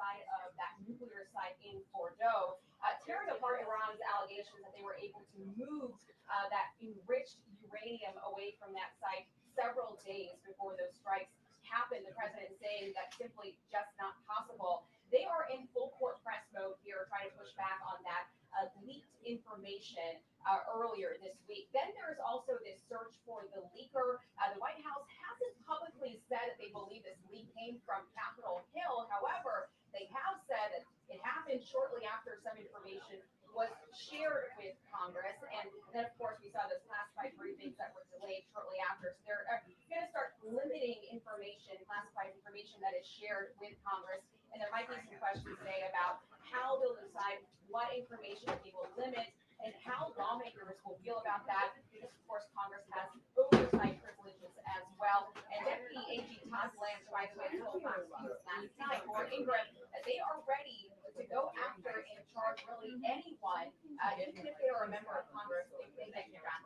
side of that nuclear site in Bordeaux, tearing apart Iran's allegations that they were able to move that enriched uranium away from that site several days before those strikes happened. The president saying that's simply just not possible. They are in full court press mode here, trying to push back on that leaked information earlier this week. Then there's also this search for the leaker. The White House hasn't publicly said that they believe this leak came from Capitol Hill. However, they have said that it happened shortly after some information was shared with Congress. And then, of course, we saw those classified briefings that were delayed shortly after. So they're going to start limiting information, classified information that is shared with Congress. And there might be some questions today about how they'll decide what information they will limit and how lawmakers will feel about that, because, of course, Congress has oversight privileges as well. And Deputy AG Todd Blanche, by the way, told Fox News last night, or Ingram, that they are ready to go after and charge really anyone, even if they are a member of Congress. They think they're not.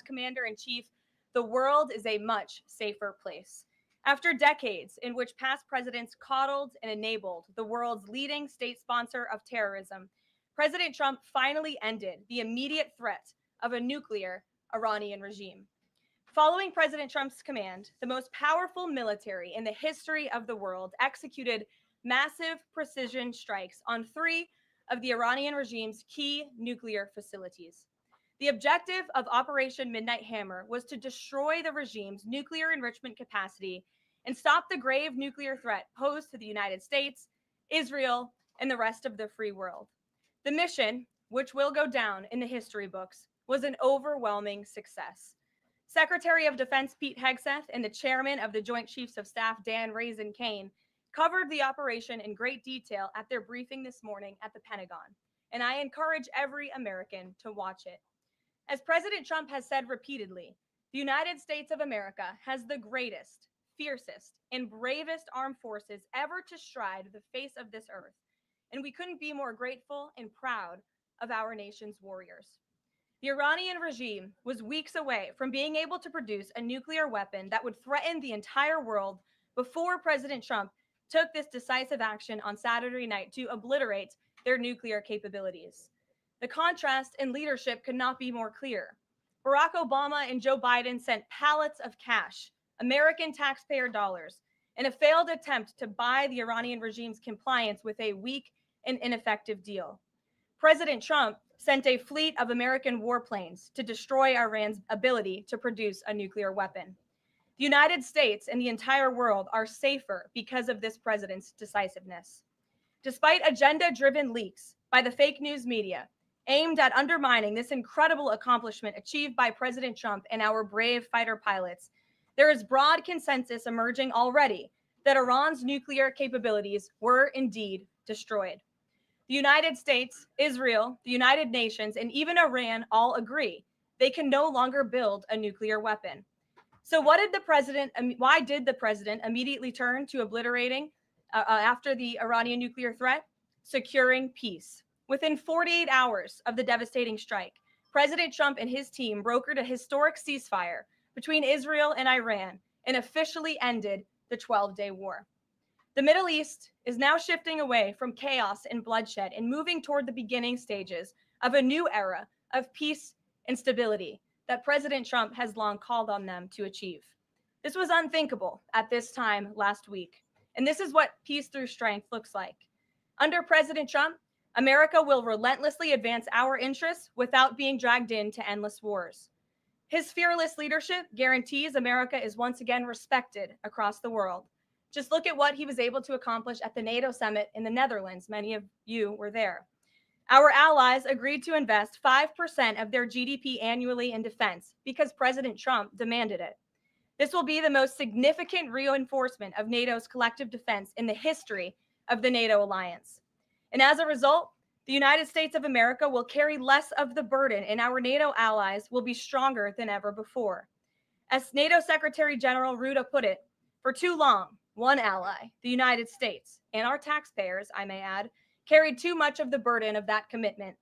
Commander-in-Chief, the world is a much safer place. After decades in which past presidents coddled and enabled the world's leading state sponsor of terrorism, President Trump finally ended the immediate threat of a nuclear Iranian regime. Following President Trump's command, the most powerful military in the history of the world executed massive precision strikes on 3 of the Iranian regime's key nuclear facilities. The objective of Operation Midnight Hammer was to destroy the regime's nuclear enrichment capacity and stop the grave nuclear threat posed to the United States, Israel, and the rest of the free world. The mission, which will go down in the history books, was an overwhelming success. Secretary of Defense Pete Hegseth and the chairman of the Joint Chiefs of Staff Dan Raisin Kane covered the operation in great detail at their briefing this morning at the Pentagon, and I encourage every American to watch it. As President Trump has said repeatedly, the United States of America has the greatest, fiercest, and bravest armed forces ever to stride the face of this earth, and we couldn't be more grateful and proud of our nation's warriors. The Iranian regime was weeks away from being able to produce a nuclear weapon that would threaten the entire world before President Trump took this decisive action on Saturday night to obliterate their nuclear capabilities. The contrast in leadership could not be more clear. Barack Obama and Joe Biden sent pallets of cash, American taxpayer dollars, in a failed attempt to buy the Iranian regime's compliance with a weak and ineffective deal. President Trump sent a fleet of American warplanes to destroy Iran's ability to produce a nuclear weapon. The United States and the entire world are safer because of this president's decisiveness. Despite agenda-driven leaks by the fake news media aimed at undermining this incredible accomplishment achieved by President Trump and our brave fighter pilots, there is broad consensus emerging already that Iran's nuclear capabilities were indeed destroyed. The United States, Israel, the United Nations, and even Iran all agree they can no longer build a nuclear weapon. So why did the president immediately turn to obliterating after the Iranian nuclear threat? Securing peace. Within 48 hours of the devastating strike, President Trump and his team brokered a historic ceasefire between Israel and Iran and officially ended the 12-day war. The Middle East is now shifting away from chaos and bloodshed and moving toward the beginning stages of a new era of peace and stability that President Trump has long called on them to achieve. This was unthinkable at this time last week, and this is what peace through strength looks like. Under President Trump, America will relentlessly advance our interests without being dragged into endless wars. His fearless leadership guarantees America is once again respected across the world. Just look at what he was able to accomplish at the NATO summit in the Netherlands. Many of you were there. Our allies agreed to invest 5% of their GDP annually in defense because President Trump demanded it. This will be the most significant reinforcement of NATO's collective defense in the history of the NATO alliance. And as a result, the United States of America will carry less of the burden, and our NATO allies will be stronger than ever before. As NATO Secretary General Ruda put it, for too long, one ally, the United States, and our taxpayers, I may add, carried too much of the burden of that commitment.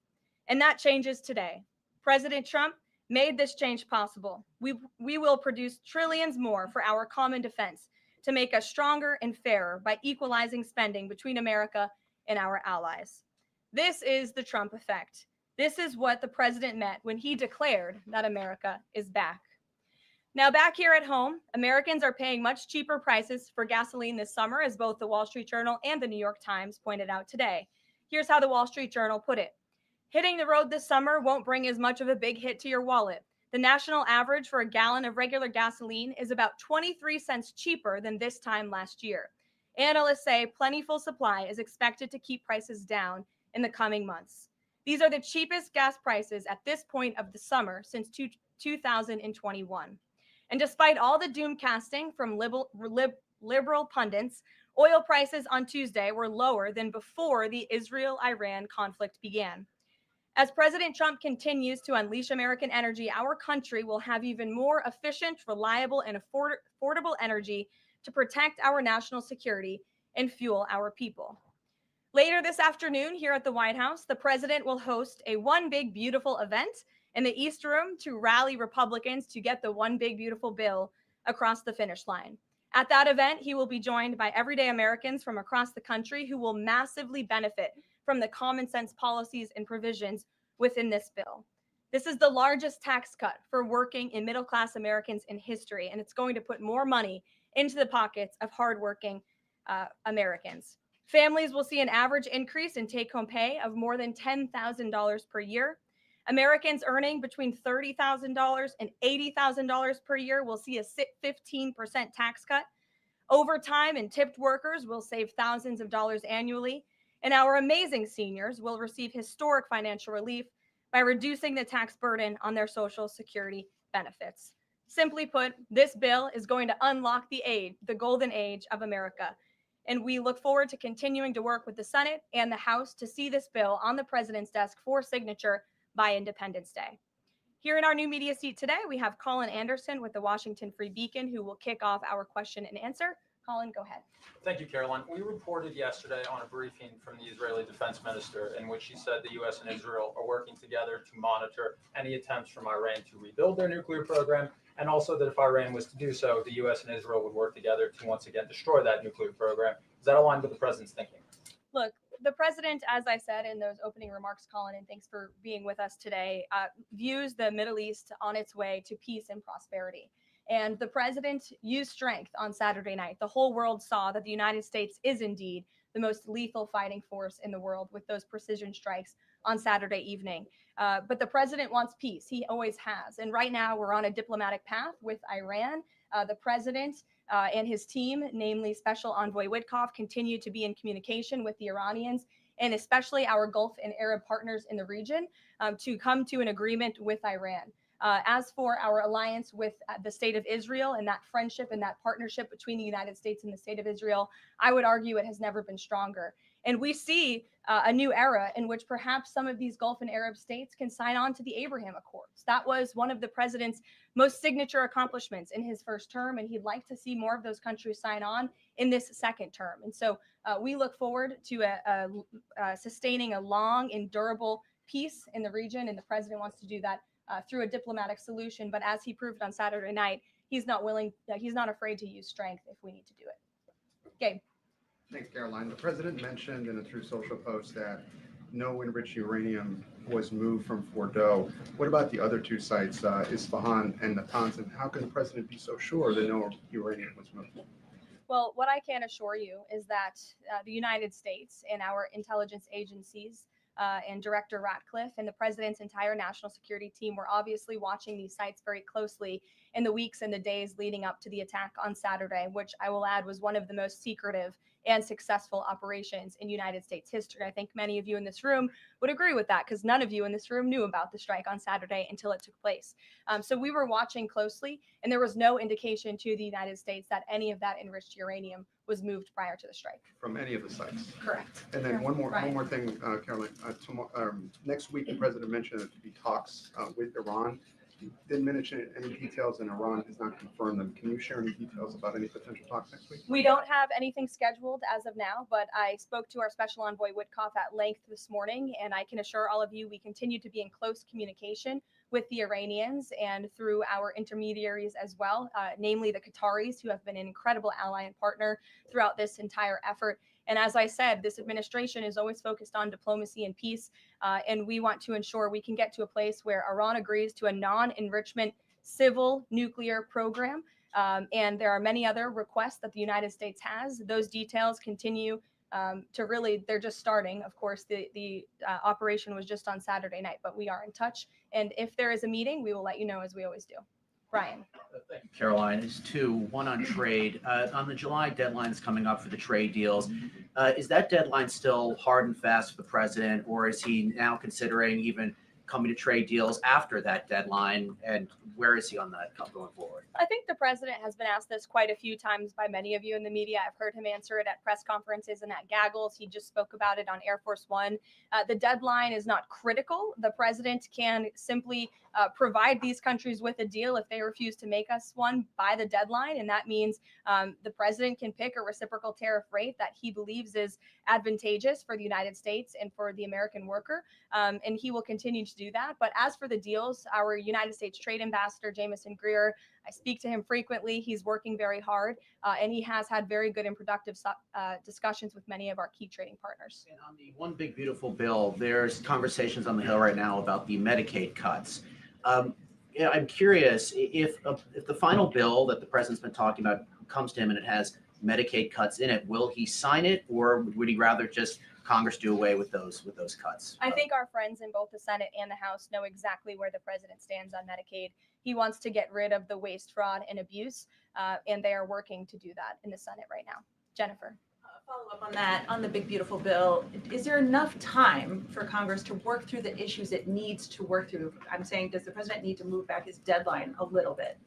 And that changes today. President Trump made this change possible. We will produce trillions more for our common defense to make us stronger and fairer by equalizing spending between America and our allies. This is the Trump effect. This is what the president meant when he declared that America is back. Now, back here at home, Americans are paying much cheaper prices for gasoline this summer, as both the Wall Street Journal and the New York Times pointed out today. Here's how the Wall Street Journal put it. Hitting the road this summer won't bring as much of a big hit to your wallet. The national average for a gallon of regular gasoline is about 23 cents cheaper than this time last year. Analysts say plentiful supply is expected to keep prices down in the coming months. These are the cheapest gas prices at this point of the summer since 2021. And despite all the doom casting from liberal pundits, oil prices on Tuesday were lower than before the Israel-Iran conflict began. As President Trump continues to unleash American energy, our country will have even more efficient, reliable, and affordable energy to protect our national security and fuel our people. Later this afternoon, here at the White House, the president will host a One Big Beautiful event in the East Room to rally Republicans to get the One Big Beautiful bill across the finish line. At that event, he will be joined by everyday Americans from across the country who will massively benefit from the common sense policies and provisions within this bill. This is the largest tax cut for working and middle class Americans in history, and it's going to put more money into the pockets of hardworking Americans. Families will see an average increase in take-home pay of more than $10,000 per year. Americans earning between $30,000 and $80,000 per year will see a 15% tax cut. Overtime and tipped workers will save thousands of dollars annually. And our amazing seniors will receive historic financial relief by reducing the tax burden on their Social Security benefits. Simply put, this bill is going to unlock the golden age of America. And we look forward to continuing to work with the Senate and the House to see this bill on the president's desk for signature by Independence Day. Here in our new media seat today, we have Colin Anderson with the Washington Free Beacon, who will kick off our question and answer. Colin, go ahead. Thank you, Caroline. We reported yesterday on a briefing from the Israeli defense minister in which she said the U.S. and Israel are working together to monitor any attempts from Iran to rebuild their nuclear program, and also that if Iran was to do so, the U.S. and Israel would work together to once again destroy that nuclear program. Is that aligned with the president's thinking? Look, the president, as I said in those opening remarks, Colin, and thanks for being with us today, views the Middle East on its way to peace and prosperity. And the president used strength on Saturday night. The whole world saw that the United States is indeed the most lethal fighting force in the world with those precision strikes on Saturday evening. But the president wants peace. He always has. And right now we're on a diplomatic path with Iran. The president and his team, namely Special Envoy Witkoff, continue to be in communication with the Iranians and especially our Gulf and Arab partners in the region to come to an agreement with Iran. As for our alliance with the state of Israel and that friendship and that partnership between the United States and the state of Israel, I would argue it has never been stronger. And we see a new era in which perhaps some of these Gulf and Arab states can sign on to the Abraham Accords. That was one of the president's most signature accomplishments in his first term, and he'd like to see more of those countries sign on in this second term. And so we look forward to sustaining a long and durable peace in the region, and the president wants to do that through a diplomatic solution. But as he proved on Saturday night, he's not afraid to use strength if we need to do it. Gabe. Thanks, Caroline. The president mentioned in a Truth Social post that no enriched uranium was moved from Fordo. What about the other two sites, Isfahan and Natanz? And how can the president be so sure that no uranium was moved? Well, what I can assure you is that the United States and our intelligence agencies and Director Ratcliffe and the president's entire national security team were obviously watching these sites very closely in the weeks and the days leading up to the attack on Saturday, which I will add was one of the most secretive and successful operations in United States history. I think many of you in this room would agree with that because none of you in this room knew about the strike on Saturday until it took place. So we were watching closely, and there was no indication to the United States that any of that enriched uranium was moved prior to the strike. From any of the sites. Correct. And then one more Right. thing, Caroline. Next week, the president mentioned there to be talks with Iran. He didn't mention any details, and Iran has not confirmed them. Can you share any details about any potential talks next week? We don't have anything scheduled as of now, but I spoke to our special envoy Witkoff at length this morning, and I can assure all of you we continue to be in close communication with the Iranians and through our intermediaries as well, namely the Qataris, who have been an incredible ally and partner throughout this entire effort. And as I said, this administration is always focused on diplomacy and peace, and we want to ensure we can get to a place where Iran agrees to a non-enrichment civil nuclear program. And there are many other requests that the United States has. Those details continue to really, they're just starting. Of course, the operation was just on Saturday night, but we are in touch. And if there is a meeting, we will let you know, as we always do. Brian. Thank you, Caroline. There's two, one on trade. On the July deadline that's coming up for the trade deals, is that deadline still hard and fast for the president, or is he now considering even coming to trade deals after that deadline, and where is he on that going forward? I think the president has been asked this quite a few times by many of you in the media. I've heard him answer it at press conferences and at gaggles. He just spoke about it on Air Force One. The deadline is not critical. The president can simply provide these countries with a deal if they refuse to make us one by the deadline. And that means the president can pick a reciprocal tariff rate that he believes is advantageous for the United States and for the American worker. And he will continue to do that. But as for the deals, our United States Trade Ambassador, Jameson Greer, I speak to him frequently. He's working very hard, and he has had very good and productive discussions with many of our key trading partners. And on the One Big Beautiful Bill, there's conversations on the Hill right now about the Medicaid cuts. I'm curious if the final bill that the president's been talking about comes to him and it has Medicaid cuts in it, will he sign it, or would he rather just Congress do away with those cuts? I think our friends in both the Senate and the House know exactly where the president stands on Medicaid. He wants to get rid of the waste, fraud, and abuse, and they are working to do that in the Senate right now. Jennifer. Follow up on that, on the big beautiful bill, is there enough time for Congress to work through the issues it needs to work through? I'm saying, does the president need to move back his deadline a little bit?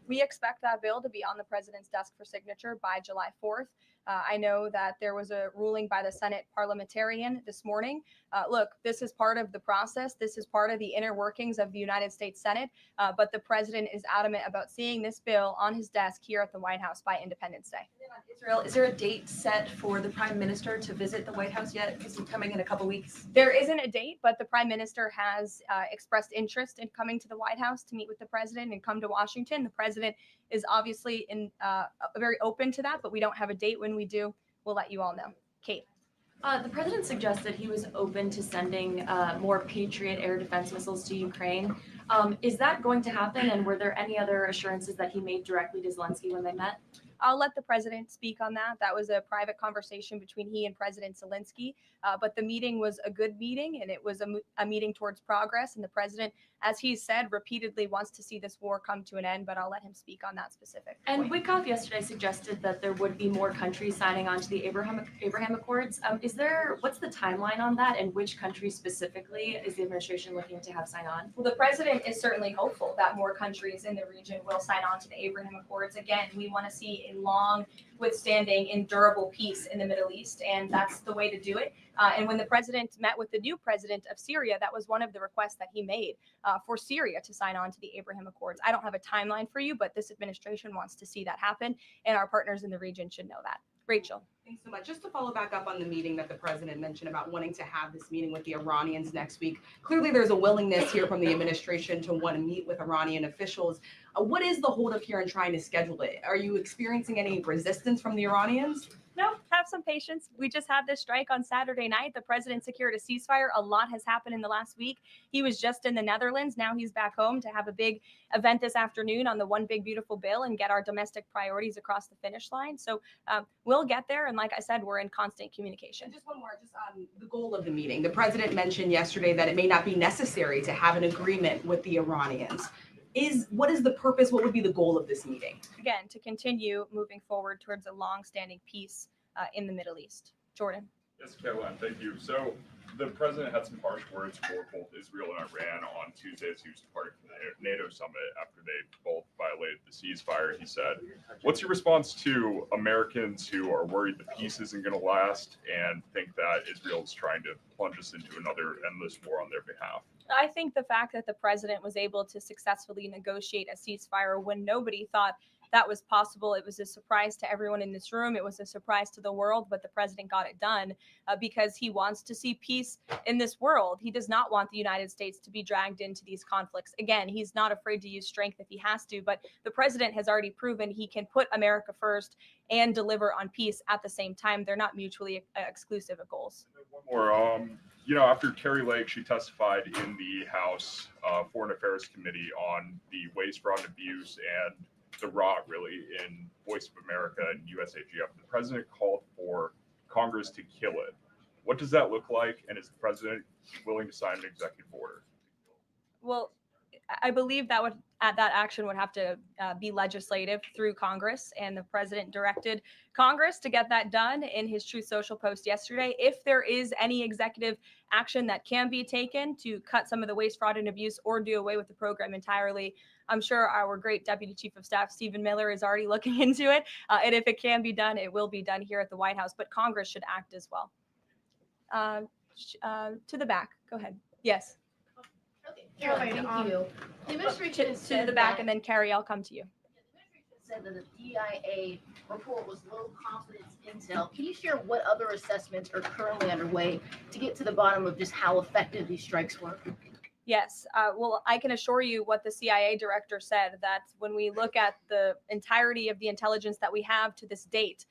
We expect that bill to be on the president's desk for signature by July 4th. I know that there was a ruling by the Senate parliamentarian this morning. Look, this is part of the process. This is part of the inner workings of the United States Senate. But the president is adamant about seeing this bill on his desk here at the White House by Independence Day. Israel, is there a date set for the prime minister to visit the White House yet? Is he coming in a couple weeks? There isn't a date, but the prime minister has expressed interest in coming to the White House to meet with the president and come to Washington. The president is obviously very open to that, but we don't have a date. When we do, we'll let you all know. Kate. The president suggested he was open to sending more Patriot air defense missiles to Ukraine. Is that going to happen? And were there any other assurances that he made directly to Zelensky when they met? I'll let the president speak on that. That was a private conversation between he and President Zelensky. But the meeting was a good meeting, and it was a meeting towards progress. And the president, as he said, repeatedly wants to see this war come to an end. But I'll let him speak on that specific And point. Witkoff yesterday suggested that there would be more countries signing on to the Abraham Accords. What's the timeline on that, and which countries specifically is the administration looking to have sign on? Well, the president is certainly hopeful that more countries in the region will sign on to the Abraham Accords. Again, we want to see a long, withstanding, and durable peace in the Middle East, and that's the way to do it. And when the president met with the new president of Syria, that was one of the requests that he made for Syria to sign on to the Abraham Accords. I don't have a timeline for you, but this administration wants to see that happen, and our partners in the region should know that. Rachel. Thanks so much. Just to follow back up on the meeting that the president mentioned about wanting to have this meeting with the Iranians next week. Clearly, there's a willingness here from the administration to want to meet with Iranian officials. What is the holdup here in trying to schedule it? Are you experiencing any resistance from the Iranians? No, have some patience. We just had this strike on Saturday night. The president secured a ceasefire. A lot has happened in the last week. He was just in the Netherlands. Now he's back home to have a big event this afternoon on the One Big Beautiful Bill and get our domestic priorities across the finish line. So we'll get there. And like I said, we're in constant communication. And just one more, just on the goal of the meeting. The president mentioned yesterday that it may not be necessary to have an agreement with the Iranians. What is the purpose? What would be the goal of this meeting? Again, to continue moving forward towards a long-standing peace in the Middle East. Jordan. Yes, Caroline, thank you. So the president had some harsh words for both Israel and Iran on Tuesday as he was departing from the NATO summit after they both violated the ceasefire. He said, what's your response to Americans who are worried the peace isn't going to last and think that Israel is trying to plunge us into another endless war on their behalf? I think the fact that the president was able to successfully negotiate a ceasefire when nobody thought that was possible, it was a surprise to everyone in this room. It was a surprise to the world, but the president got it done because he wants to see peace in this world. He does not want the United States to be dragged into these conflicts. Again, he's not afraid to use strength if he has to, but the president has already proven he can put America first and deliver on peace at the same time. They're not mutually exclusive goals. One more. After Carrie Lake, she testified in the House Foreign Affairs Committee on the waste, fraud, and abuse and the rot, really, in Voice of America and USAGF. The president called for Congress to kill it. What does that look like? And is the president willing to sign an executive order? Well, I believe that that action would have to be legislative through Congress, and the president directed Congress to get that done in his Truth Social post yesterday. If there is any executive action that can be taken to cut some of the waste, fraud, and abuse or do away with the program entirely, I'm sure our great Deputy Chief of Staff, Stephen Miller, is already looking into it. And if it can be done, it will be done here at the White House, but Congress should act as well. To the back, go ahead. Yes. Okay, Caroline, thank you. The administration To the back, and then Carrie, I'll come to you. The administration said that the DIA report was low confidence intel. Can you share what other assessments are currently underway to get to the bottom of just how effective these strikes were? Yes. Well, I can assure you what the CIA director said, that when we look at the entirety of the intelligence that we have to this date,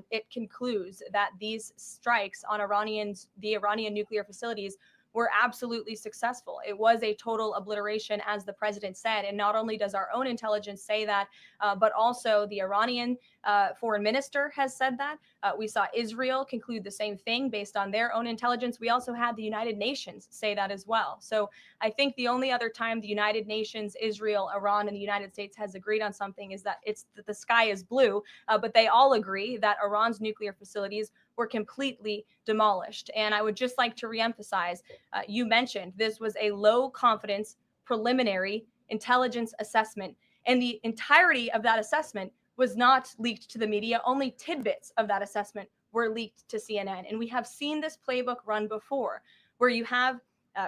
it concludes that these strikes on the Iranian nuclear facilities were absolutely successful. It was a total obliteration, as the president said. And not only does our own intelligence say that, but also the Iranian foreign minister has said that. We saw Israel conclude the same thing based on their own intelligence. We also had the United Nations say that as well. So I think the only other time the United Nations, Israel, Iran, and the United States has agreed on something is that the sky is blue, but they all agree that Iran's nuclear facilities were completely demolished. And I would just like to reemphasize, you mentioned this was a low confidence preliminary intelligence assessment, and the entirety of that assessment was not leaked to the media. Only tidbits of that assessment were leaked to CNN. And we have seen this playbook run before, where you have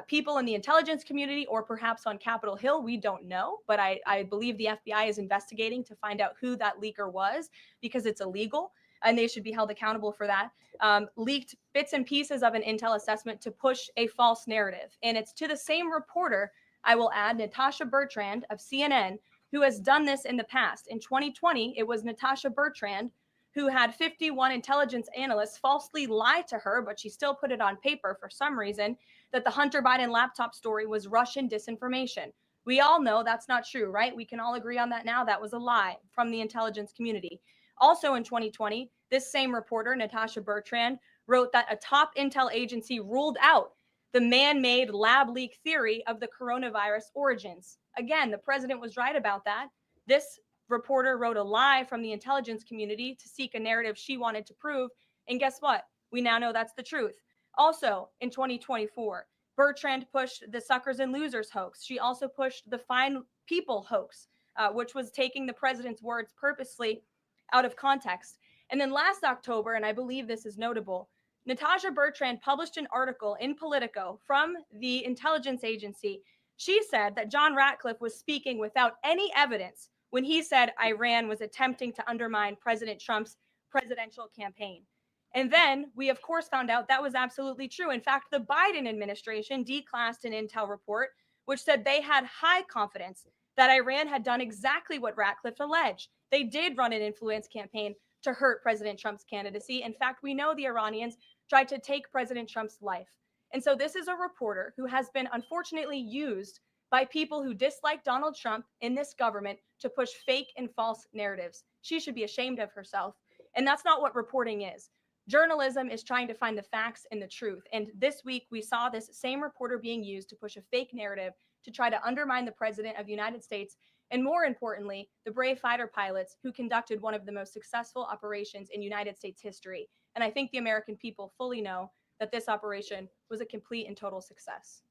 people in the intelligence community, or perhaps on Capitol Hill, we don't know, but I believe the FBI is investigating to find out who that leaker was, because it's illegal and they should be held accountable for that, leaked bits and pieces of an intel assessment to push a false narrative. And it's to the same reporter, I will add, Natasha Bertrand of CNN, who has done this in the past. In 2020, it was Natasha Bertrand who had 51 intelligence analysts falsely lie to her, but she still put it on paper for some reason, that the Hunter Biden laptop story was Russian disinformation. We all know that's not true, right? We can all agree on that now. That was a lie from the intelligence community. Also in 2020, this same reporter, Natasha Bertrand, wrote that a top intel agency ruled out the man-made lab leak theory of the coronavirus origins. Again, the president was right about that. This reporter wrote a lie from the intelligence community to seek a narrative she wanted to prove. And guess what? We now know that's the truth. Also, in 2024, Bertrand pushed the suckers and losers hoax. She also pushed the fine people hoax, which was taking the president's words purposely out of context. And then last October, and I believe this is notable, Natasha Bertrand published an article in Politico from the intelligence agency. She said that John Ratcliffe was speaking without any evidence when he said Iran was attempting to undermine President Trump's presidential campaign. And then we, of course, found out that was absolutely true. In fact, the Biden administration declassed an intel report which said they had high confidence that Iran had done exactly what Ratcliffe alleged. They did run an influence campaign to hurt President Trump's candidacy. In fact, we know the Iranians tried to take President Trump's life. And so this is a reporter who has been unfortunately used by people who dislike Donald Trump in this government to push fake and false narratives. She should be ashamed of herself. And that's not what reporting is. Journalism is trying to find the facts and the truth. And this week, we saw this same reporter being used to push a fake narrative to try to undermine the president of the United States and more importantly, the brave fighter pilots who conducted one of the most successful operations in United States history. And I think the American people fully know that this operation was a complete and total success.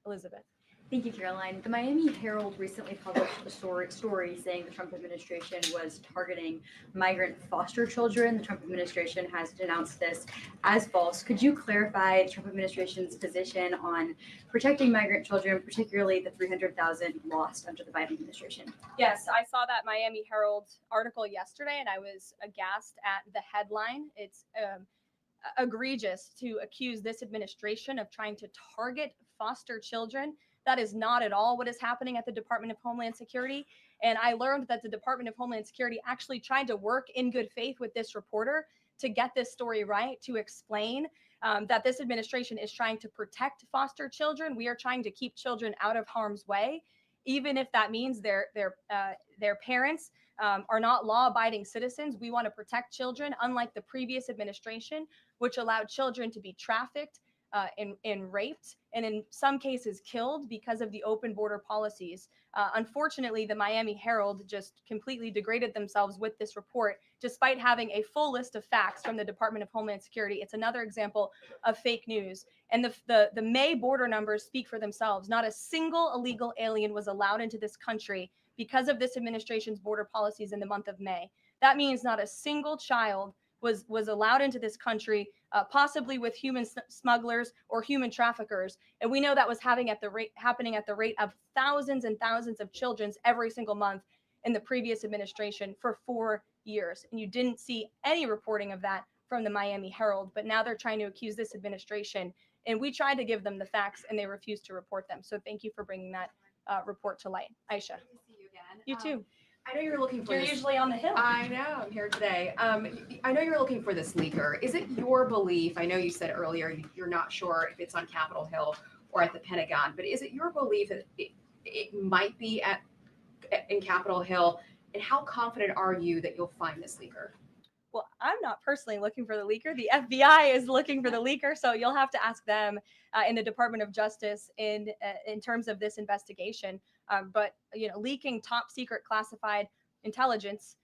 Elizabeth. Thank you, Caroline. The Miami Herald recently published a story saying the Trump administration was targeting migrant foster children. The Trump administration has denounced this as false. Could you clarify the Trump administration's position on protecting migrant children, particularly the 300,000 lost under the Biden administration? Yes, I saw that Miami Herald article yesterday, and I was aghast at the headline. It's egregious to accuse this administration of trying to target foster children. That is not at all what is happening at the Department of Homeland Security. And I learned that the Department of Homeland Security actually tried to work in good faith with this reporter to get this story right, to explain that this administration is trying to protect foster children. We are trying to keep children out of harm's way, even if that means their parents are not law-abiding citizens. We want to protect children, unlike the previous administration, which allowed children to be trafficked and raped, and in some cases killed because of the open border policies. Unfortunately, the Miami Herald just completely degraded themselves with this report, despite having a full list of facts from the Department of Homeland Security. It's another example of fake news. And the May border numbers speak for themselves. Not a single illegal alien was allowed into this country because of this administration's border policies in the month of May. That means not a single child was allowed into this country, possibly with human smugglers or human traffickers. And we know that was happening at the rate of thousands and thousands of children every single month in the previous administration for 4 years. And you didn't see any reporting of that from the Miami Herald, but now they're trying to accuse this administration. And we tried to give them the facts and they refused to report them. So thank you for bringing that report to light. Aisha. Good to see you again. You too. I know you're looking for You're this. usually on the Hill. I know, I'm here today. I know you're looking for this leaker. Is it your belief, I know you said earlier you're not sure if it's on Capitol Hill or at the Pentagon, but is it your belief that it might be in Capitol Hill? And how confident are you that you'll find this leaker? Well, I'm not personally looking for the leaker. The FBI is looking for the leaker, so you'll have to ask them in the Department of Justice in terms of this investigation. But leaking top secret classified intelligence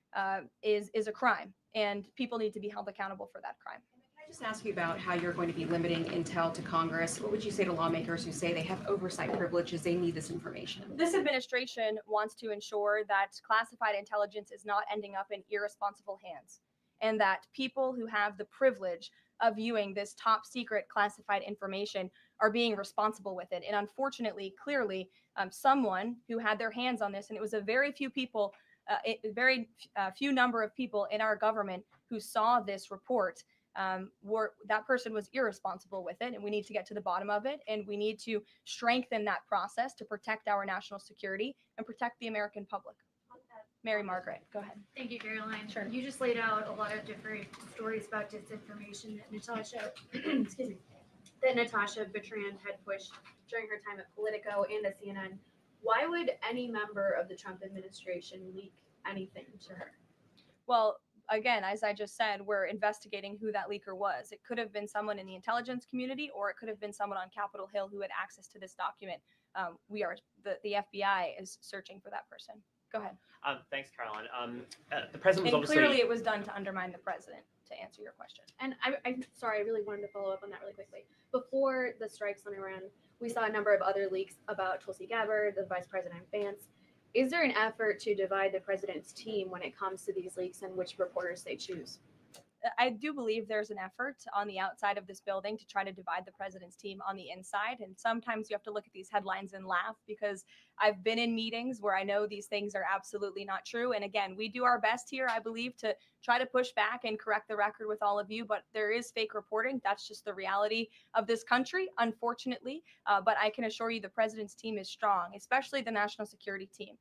is a crime, and people need to be held accountable for that crime. Can I just ask you about how you're going to be limiting intel to Congress? What would you say to lawmakers who say they have oversight privileges, they need this information? This administration wants to ensure that classified intelligence is not ending up in irresponsible hands, and that people who have the privilege of viewing this top secret classified information are being responsible with it. And unfortunately, clearly, someone who had their hands on this, and it was a very few people, few number of people in our government who saw this report, that person was irresponsible with it, and we need to get to the bottom of it, and we need to strengthen that process to protect our national security and protect the American public. Mary Margaret, go ahead. Thank you, Caroline. Sure. You just laid out a lot of different stories about disinformation that Natasha, excuse me, that Natasha Bertrand had pushed during her time at Politico and at CNN. Why would any member of the Trump administration leak anything to her? Well, again, as I just said, we're investigating who that leaker was. It could have been someone in the intelligence community, or it could have been someone on Capitol Hill who had access to this document. The FBI is searching for that person. Go ahead. Thanks, Caroline. The president was And obviously clearly it was done to undermine the president, to answer your question. And I'm sorry, I really wanted to follow up on that really quickly. Before the strikes on Iran, we saw a number of other leaks about Tulsi Gabbard, the Vice President Vance. Is there an effort to divide the president's team when it comes to these leaks and which reporters they choose? I do believe there's an effort on the outside of this building to try to divide the president's team on the inside. And sometimes you have to look at these headlines and laugh, because I've been in meetings where I know these things are absolutely not true. And again, we do our best here, I believe, to try to push back and correct the record with all of you. But there is fake reporting. That's just the reality of this country, unfortunately. But I can assure you the president's team is strong, especially the national security team.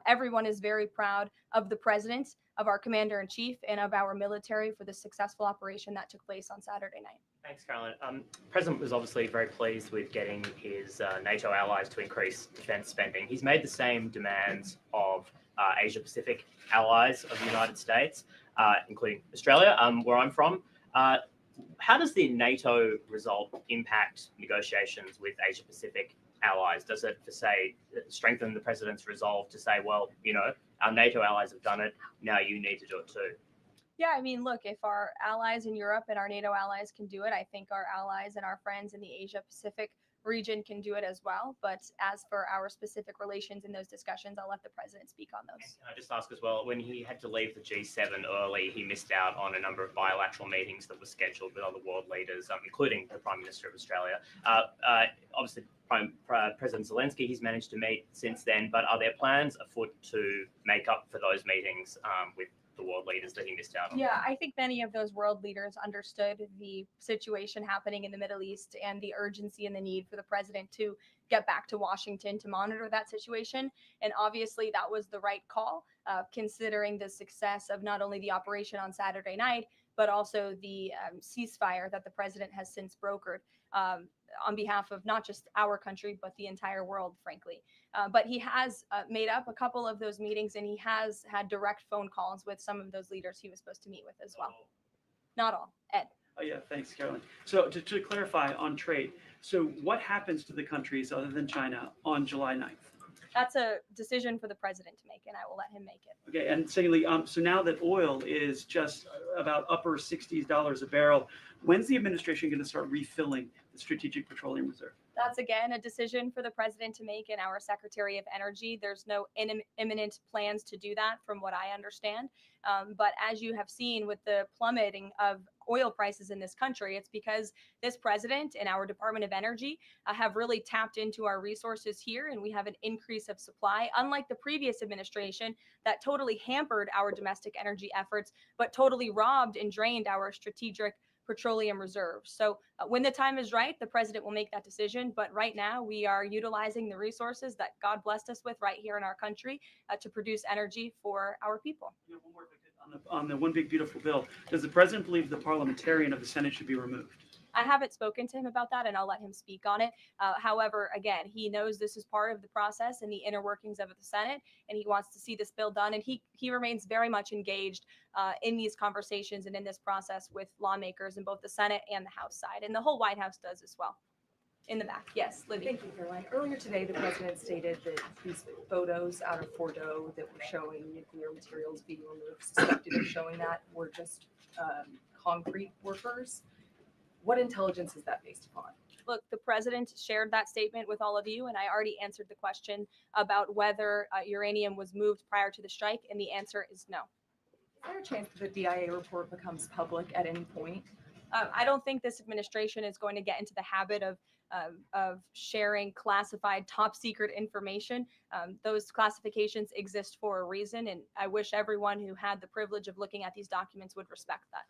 Everyone is very proud of the president, of our commander in chief, and of our military for the successful operation that took place on Saturday night. Thanks, Caroline. The president was obviously very pleased with getting his NATO allies to increase defense spending. He's made the same demands of Asia-Pacific allies of the United States, including Australia, where I'm from. How does the NATO result impact negotiations with Asia-Pacific allies? Does it, strengthen the president's resolve to say, well, our NATO allies have done it, now you need to do it too? Yeah, I mean, look, if our allies in Europe and our NATO allies can do it, I think our allies and our friends in the Asia Pacific region can do it as well. But as for our specific relations in those discussions, I'll let the president speak on those. Can I just ask as well, when he had to leave the G7 early, he missed out on a number of bilateral meetings that were scheduled with other world leaders, including the Prime Minister of Australia. Obviously, President Zelensky, he's managed to meet since then, but are there plans afoot to make up for those meetings with the world leaders that he missed out on? Yeah, I think many of those world leaders understood the situation happening in the Middle East and the urgency and the need for the president to get back to Washington to monitor that situation. And obviously that was the right call, considering the success of not only the operation on Saturday night, but also the ceasefire that the president has since brokered on behalf of not just our country, but the entire world, frankly. But he has made up a couple of those meetings, and he has had direct phone calls with some of those leaders he was supposed to meet with as well. Not all. Ed. Oh, yeah, thanks, Caroline. So to clarify on trade, so what happens to the countries other than China on July 9th? That's a decision for the president to make, and I will let him make it. Okay, and secondly, so now that oil is just about upper $60s a barrel, when's the administration going to start refilling the Strategic Petroleum Reserve? That's, again, a decision for the president to make and our Secretary of Energy. There's no imminent plans to do that from what I understand. But as you have seen with the plummeting of oil prices in this country, it's because this president and our Department of Energy have really tapped into our resources here, and we have an increase of supply, unlike the previous administration that totally hampered our domestic energy efforts, but totally robbed and drained our strategic petroleum reserves. So when the time is right, the president will make that decision. But right now, we are utilizing the resources that God blessed us with right here in our country to produce energy for our people. You know, one more on the One Big Beautiful Bill. Does the president believe the parliamentarian of the Senate should be removed? I haven't spoken to him about that, and I'll let him speak on it. However, again, he knows this is part of the process and the inner workings of the Senate, and he wants to see this bill done. And he remains very much engaged in these conversations and in this process with lawmakers in both the Senate and the House side, and the whole White House does as well. In the back, yes, Libby. Thank you, Caroline. Earlier today, the president stated that these photos out of Fordo that were showing nuclear materials being removed, suspected of showing that, were just concrete workers. What intelligence is that based upon? Look, the president shared that statement with all of you, and I already answered the question about whether uranium was moved prior to the strike, and the answer is no. Is there a chance that the DIA report becomes public at any point? I don't think this administration is going to get into the habit of sharing classified top secret information. Those classifications exist for a reason, and I wish everyone who had the privilege of looking at these documents would respect that.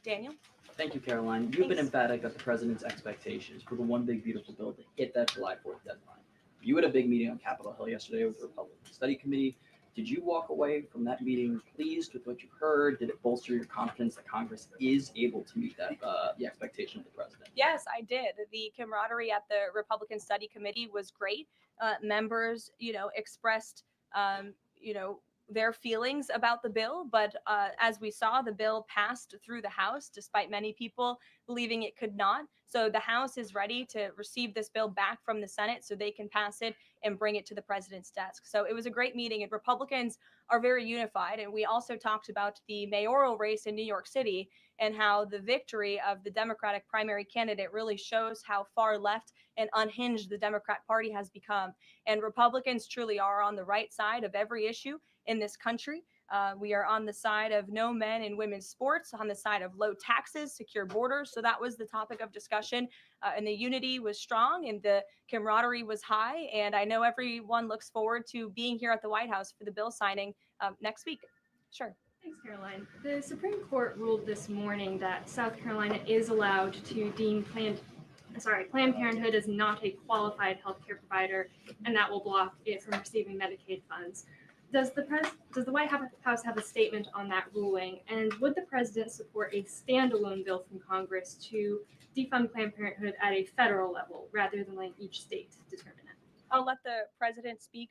Daniel? Thank you, Caroline. You've been emphatic that the president's expectations for the One Big Beautiful Bill to hit that July 4th deadline. You had a big meeting on Capitol Hill yesterday with the Republican Study Committee. Did you walk away from that meeting pleased with what you heard? Did it bolster your confidence that Congress is able to meet that the expectation of the president? Yes, I did. The camaraderie at the Republican Study Committee was great. Members, expressed, their feelings about the bill, but as we saw, the bill passed through the House, despite many people believing it could not. So the House is ready to receive this bill back from the Senate so they can pass it and bring it to the president's desk. So it was a great meeting, and Republicans are very unified. And we also talked about the mayoral race in New York City and how the victory of the Democratic primary candidate really shows how far left and unhinged the Democrat Party has become. And Republicans truly are on the right side of every issue in this country. We are on the side of no men in women's sports, on the side of low taxes, secure borders. So that was the topic of discussion. And the unity was strong and the camaraderie was high. And I know everyone looks forward to being here at the White House for the bill signing next week. Sure. Thanks, Caroline. The Supreme Court ruled this morning that South Carolina is allowed to deem Planned Parenthood as not a qualified healthcare provider, and that will block it from receiving Medicaid funds. Does the White House have a statement on that ruling? And would the president support a standalone bill from Congress to defund Planned Parenthood at a federal level rather than letting each state determine it? I'll let the president speak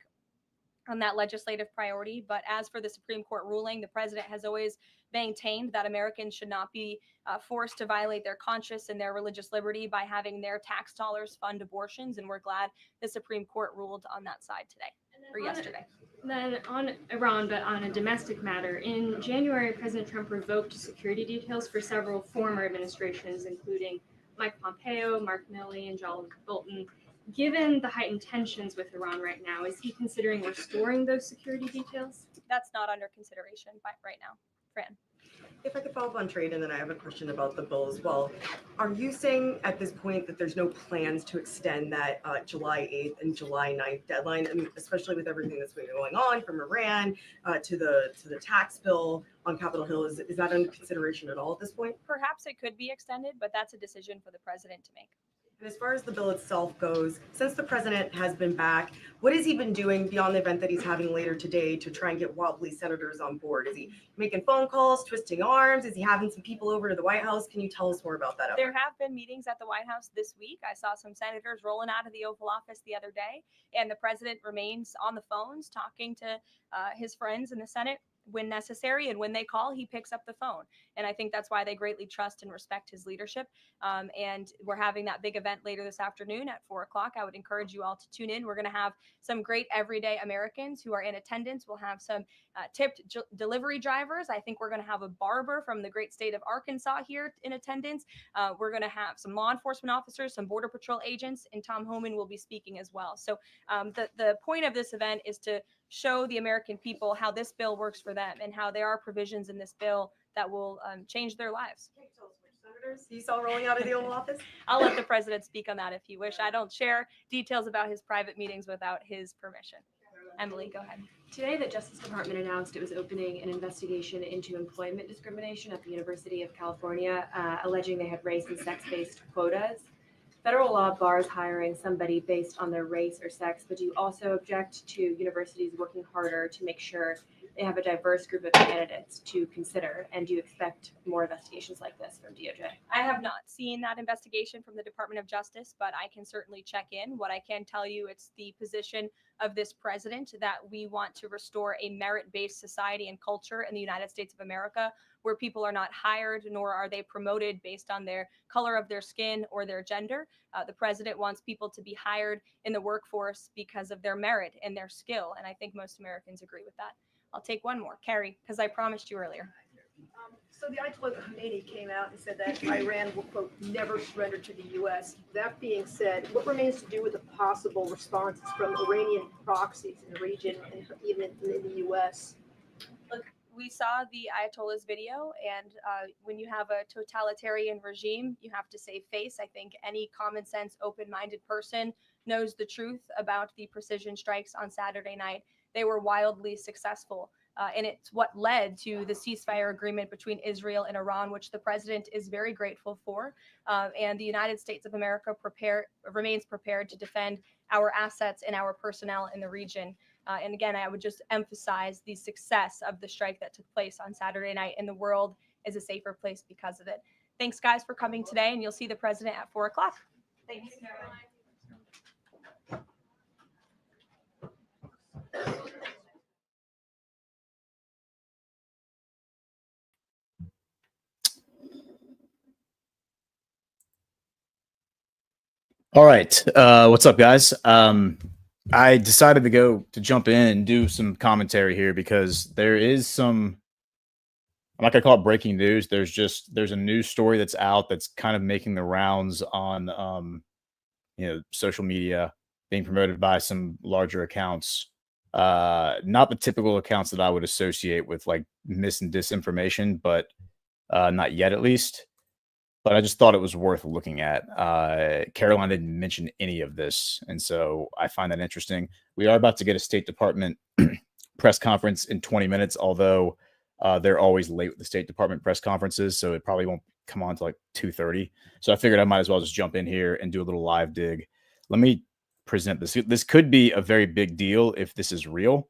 on that legislative priority. But as for the Supreme Court ruling, the president has always maintained that Americans should not be forced to violate their conscience and their religious liberty by having their tax dollars fund abortions. And we're glad the Supreme Court ruled on that side today or yesterday. Then on Iran, but on a domestic matter, in January, President Trump revoked security details for several former administrations, including Mike Pompeo, Mark Milley, and John Bolton. Given the heightened tensions with Iran right now, is he considering restoring those security details? That's not under consideration right now. Fran. If I could follow up on trade, and then I have a question about the bill as well. Are you saying at this point that there's no plans to extend that July 8th and July 9th deadline? I mean, especially with everything that's been going on from Iran to the tax bill on Capitol Hill, is that under consideration at all at this point? Perhaps it could be extended, but that's a decision for the president to make. And as far as the bill itself goes, since the president has been back, what has he been doing beyond the event that he's having later today to try and get wobbly senators on board? Is he making phone calls, twisting arms? Is he having some people over to the White House? Can you tell us more about that? There have been meetings at the White House this week. I saw some senators rolling out of the Oval Office the other day, and the president remains on the phones talking to his friends in the Senate when necessary, and when they call, he picks up the phone. And I think that's why they greatly trust and respect his leadership. And we're having that big event later this afternoon at 4 o'clock. I would encourage you all to tune in. We're going to have some great everyday Americans who are in attendance. We'll have some tipped delivery drivers. I think we're going to have a barber from the great state of Arkansas here in attendance. We're going to have some law enforcement officers, some Border Patrol agents, and Tom Homan will be speaking as well. So the point of this event is to show the American people how this bill works for them and how there are provisions in this bill that will change their lives. Can you tell us which senators you saw rolling out of the Oval Office? I'll let the president speak on that if you wish. I don't share details about his private meetings without his permission. Emily, go ahead. Today, the Justice Department announced it was opening an investigation into employment discrimination at the University of California, alleging they had race and sex-based quotas. Federal law bars hiring somebody based on their race or sex, but do you also object to universities working harder to make sure they have a diverse group of candidates to consider? And do you expect more investigations like this from DOJ? I have not seen that investigation from the Department of Justice, but I can certainly check in. What I can tell you, it's the position of this president that we want to restore a merit-based society and culture in the United States of America, where people are not hired nor are they promoted based on their color of their skin or their gender. The president wants people to be hired in the workforce because of their merit and their skill. And I think most Americans agree with that. I'll take one more. Carrie, because I promised you earlier. So the Ayatollah Khomeini came out and said that Iran will, quote, never surrender to the U.S. That being said, what remains to do with the possible responses from Iranian proxies in the region and even in the U.S.? Look, we saw the Ayatollah's video, and when you have a totalitarian regime, you have to save face. I think any common sense, open-minded person knows the truth about the precision strikes on Saturday night. They were wildly successful. And it's what led to the ceasefire agreement between Israel and Iran, which the president is very grateful for. And the United States of America remains prepared to defend our assets and our personnel in the region. And again, I would just emphasize the success of the strike that took place on Saturday night, and the world is a safer place because of it. Thanks, guys, for coming today, and you'll see the president at 4 o'clock. Thanks. All right. What's up, guys? I decided to jump in and do some commentary here because there is some, I'm not gonna call it breaking news. There's a news story that's out that's kind of making the rounds on social media, being promoted by some larger accounts. Not the typical accounts that I would associate with like mis and disinformation, but not yet at least. But I just thought it was worth looking at. Caroline didn't mention any of this, and so I find that interesting. We are about to get a State Department press conference in 20 minutes, although they're always late with the State Department press conferences, so it probably won't come on till like 2:30. So I figured I might as well just jump in here and do a little live dig. Let me present this. This could be a very big deal if this is real.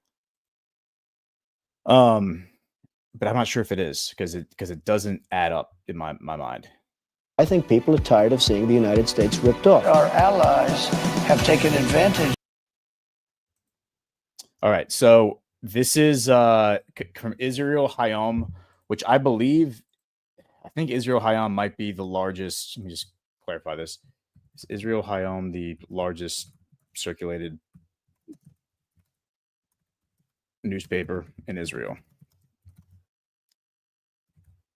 But I'm not sure if it is because it doesn't add up in my mind. I think people are tired of seeing the United States ripped off. Our allies have taken advantage. All right. So this is from Israel Hayom, which I think Israel Hayom might be the largest. Let me just clarify this. Is Israel Hayom the largest circulated newspaper in Israel?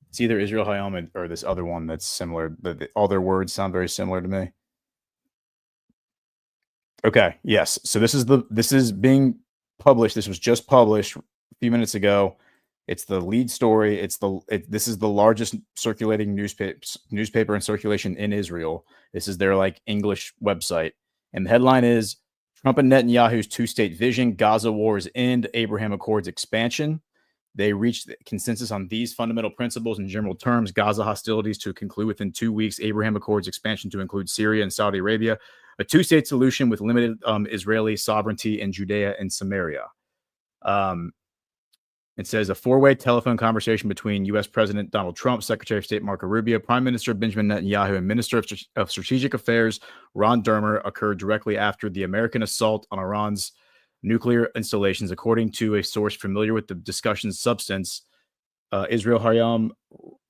It's either Israel Hayom or this other one that's similar. All their words sound very similar to me. Okay, yes. So this is being published. This was just published a few minutes ago. It's the lead story. This is the largest circulating newspaper in circulation in Israel. This is their like English website. And the headline is Trump and Netanyahu's two-state vision, Gaza war's end, Abraham Accords expansion. They reached consensus on these fundamental principles in general terms: Gaza hostilities to conclude within 2 weeks, Abraham Accords expansion to include Syria and Saudi Arabia, a two-state solution with limited Israeli sovereignty in Judea and Samaria. It says a four-way telephone conversation between U.S. President Donald Trump, Secretary of State Marco Rubio, Prime Minister Benjamin Netanyahu, and Minister of Strategic Affairs Ron Dermer occurred directly after the American assault on Iran's nuclear installations, according to a source familiar with the discussion's substance. Israel Hayom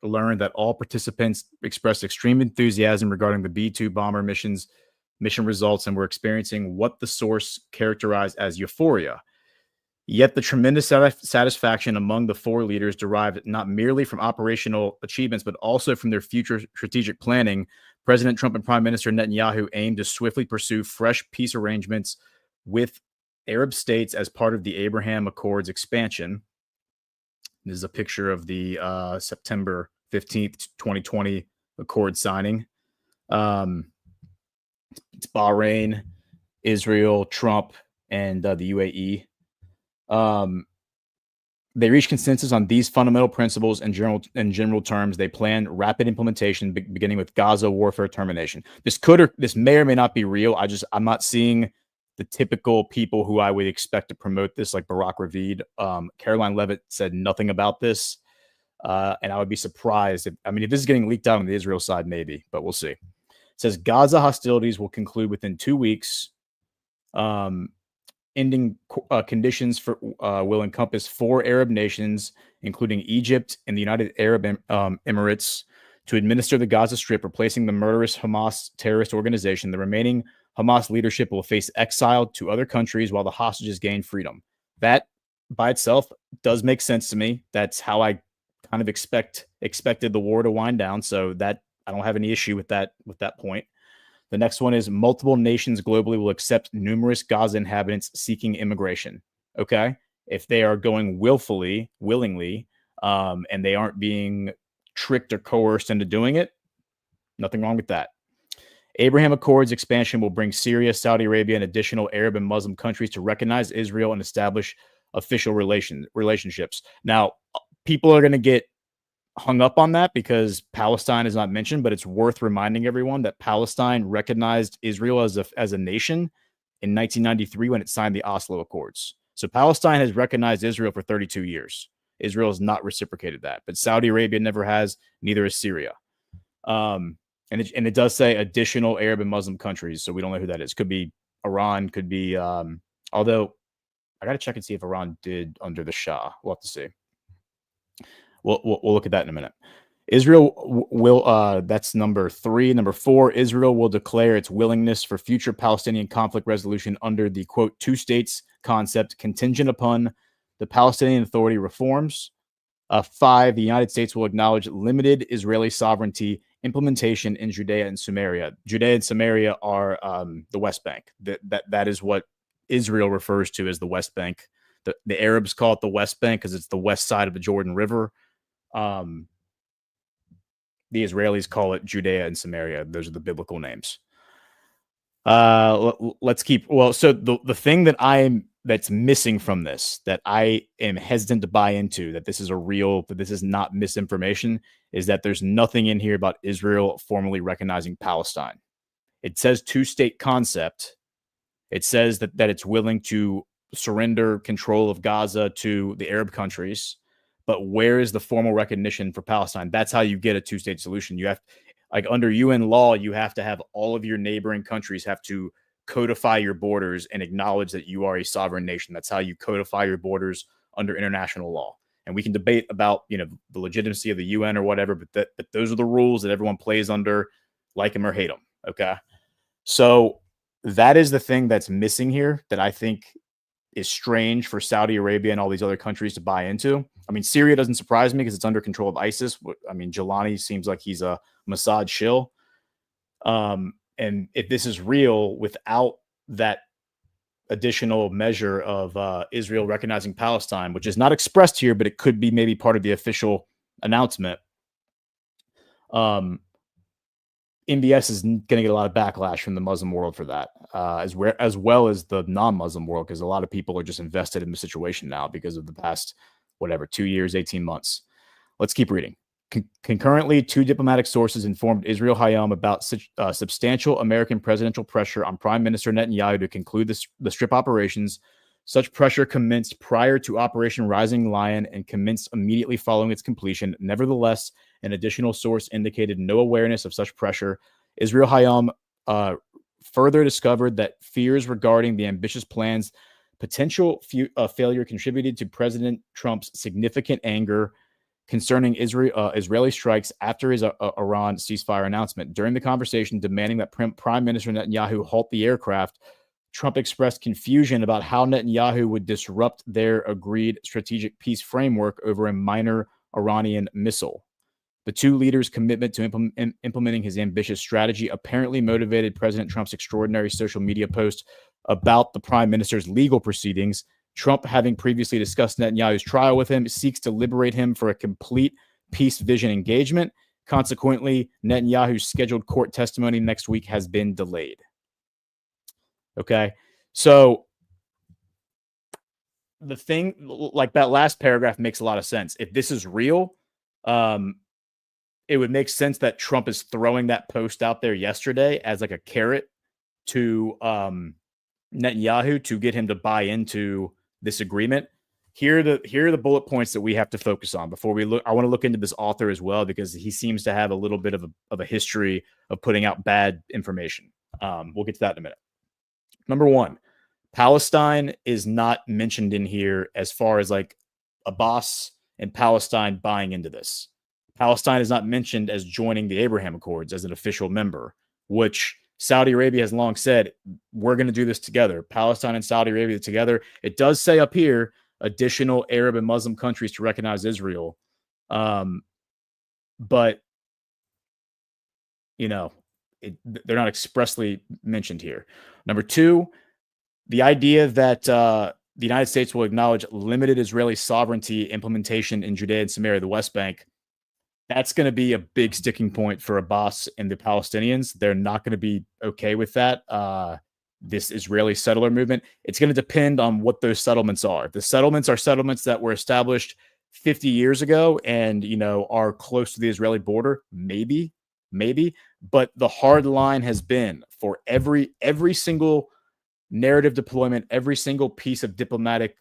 learned that all participants expressed extreme enthusiasm regarding the B-2 bomber mission results and were experiencing what the source characterized as euphoria. Yet the tremendous satisfaction among the four leaders derived not merely from operational achievements, but also from their future strategic planning. President Trump and Prime Minister Netanyahu aimed to swiftly pursue fresh peace arrangements with Arab states as part of the Abraham Accords expansion. This is a picture of the September 15th, 2020 Accord signing. It's Bahrain, Israel, Trump, and the UAE. They reached consensus on these fundamental principles in general terms. They plan rapid implementation, beginning with Gaza warfare termination. This may or may not be real. I'm not seeing the typical people who I would expect to promote this, like Barack Ravid. Caroline Levitt said nothing about this, and I would be surprised if this is getting leaked out on the Israel side, maybe, but we'll see. It says Gaza hostilities will conclude within 2 weeks. Ending conditions will encompass 4 Arab nations, including Egypt and the United Arab Emirates, to administer the Gaza Strip, replacing the murderous Hamas terrorist organization. The remaining Hamas leadership will face exile to other countries while the hostages gain freedom. That by itself does make sense to me. That's how I kind of expected the war to wind down. So that I don't have any issue with that point. The next one is multiple nations globally will accept numerous Gaza inhabitants seeking immigration. Okay. If they are going willingly, and they aren't being tricked or coerced into doing it, nothing wrong with that. Abraham Accords expansion will bring Syria, Saudi Arabia, and additional Arab and Muslim countries to recognize Israel and establish official relationships. Now, people are going to get hung up on that because Palestine is not mentioned, but it's worth reminding everyone that Palestine recognized Israel as a nation in 1993 when it signed the Oslo Accords. So Palestine has recognized Israel for 32 years. Israel has not reciprocated that, but Saudi Arabia never has, neither has Syria. And it does say additional Arab and Muslim countries, so we don't know who that is. Could be Iran, could be, although I got to check and see if Iran did under the Shah. We'll have to see. We'll look at that in a minute. Israel will, that's number 3. Number 4, Israel will declare its willingness for future Palestinian conflict resolution under the, quote, 2 states concept contingent upon the Palestinian Authority reforms. 5, the United States will acknowledge limited Israeli sovereignty implementation in Judea and Samaria. Judea and Samaria are the West Bank. That is what Israel refers to as the West Bank. The Arabs call it the West Bank because it's the west side of the Jordan River. The Israelis call it Judea and Samaria. Those are the biblical names. Let's keep. Well, so the thing that's missing from this, that I am hesitant to buy into, that this is not misinformation, is that there's nothing in here about Israel formally recognizing Palestine. It says 2-state concept. It says that it's willing to surrender control of Gaza to the Arab countries. But where is the formal recognition for Palestine? That's how you get a 2-state solution. You have, like under UN law, you have to have all of your neighboring countries have to codify your borders and acknowledge that you are a sovereign nation. That's how you codify your borders under international law. And we can debate about, the legitimacy of the UN or whatever, but those are the rules that everyone plays under, like them or hate them. Okay. So that is the thing that's missing here that I think is strange for Saudi Arabia and all these other countries to buy into. I mean, Syria doesn't surprise me because it's under control of ISIS. I mean, Jelani seems like he's a Mossad shill. And if this is real without that additional measure of Israel recognizing Palestine, which is not expressed here, but it could be maybe part of the official announcement, MBS is going to get a lot of backlash from the Muslim world for that, as well as the non-Muslim world, because a lot of people are just invested in the situation now because of the past, 2 years, 18 months. Let's keep reading. Concurrently, 2 diplomatic sources informed Israel Hayom about substantial American presidential pressure on Prime Minister Netanyahu to conclude the strip operations. Such pressure commenced prior to Operation Rising Lion and commenced immediately following its completion. Nevertheless, an additional source indicated no awareness of such pressure. Israel Hayom further discovered that fears regarding the ambitious plan's potential failure contributed to President Trump's significant anger concerning Israeli strikes after his Iran ceasefire announcement. During the conversation demanding that Prime Minister Netanyahu halt the aircraft, Trump expressed confusion about how Netanyahu would disrupt their agreed strategic peace framework over a minor Iranian missile. The 2 leaders' commitment to implementing his ambitious strategy apparently motivated President Trump's extraordinary social media post about the prime minister's legal proceedings. Trump, having previously discussed Netanyahu's trial with him, seeks to liberate him for a complete peace vision engagement. Consequently, Netanyahu's scheduled court testimony next week has been delayed. Okay, so the thing, like that last paragraph makes a lot of sense. If this is real, it would make sense that Trump is throwing that post out there yesterday as like a carrot to Netanyahu to get him to buy into this agreement. Here are the bullet points that we have to focus on before we look. I want to look into this author as well because he seems to have a little bit of a history of putting out bad information. We'll get to that in a minute. Number 1, Palestine is not mentioned in here as far as like Abbas and Palestine buying into this. Palestine is not mentioned as joining the Abraham Accords as an official member, which Saudi Arabia has long said, we're going to do this together. Palestine and Saudi Arabia together. It does say up here, additional Arab and Muslim countries to recognize Israel. But, they're not expressly mentioned here. Number 2, the idea that the United States will acknowledge limited Israeli sovereignty implementation in Judea and Samaria, the West Bank. That's going to be a big sticking point for Abbas and the Palestinians. They're not going to be okay with that. This Israeli settler movement. It's going to depend on what those settlements are. If the settlements are settlements that were established 50 years ago and, are close to the Israeli border, maybe. But the hard line has been for every single narrative deployment, every single piece of diplomatic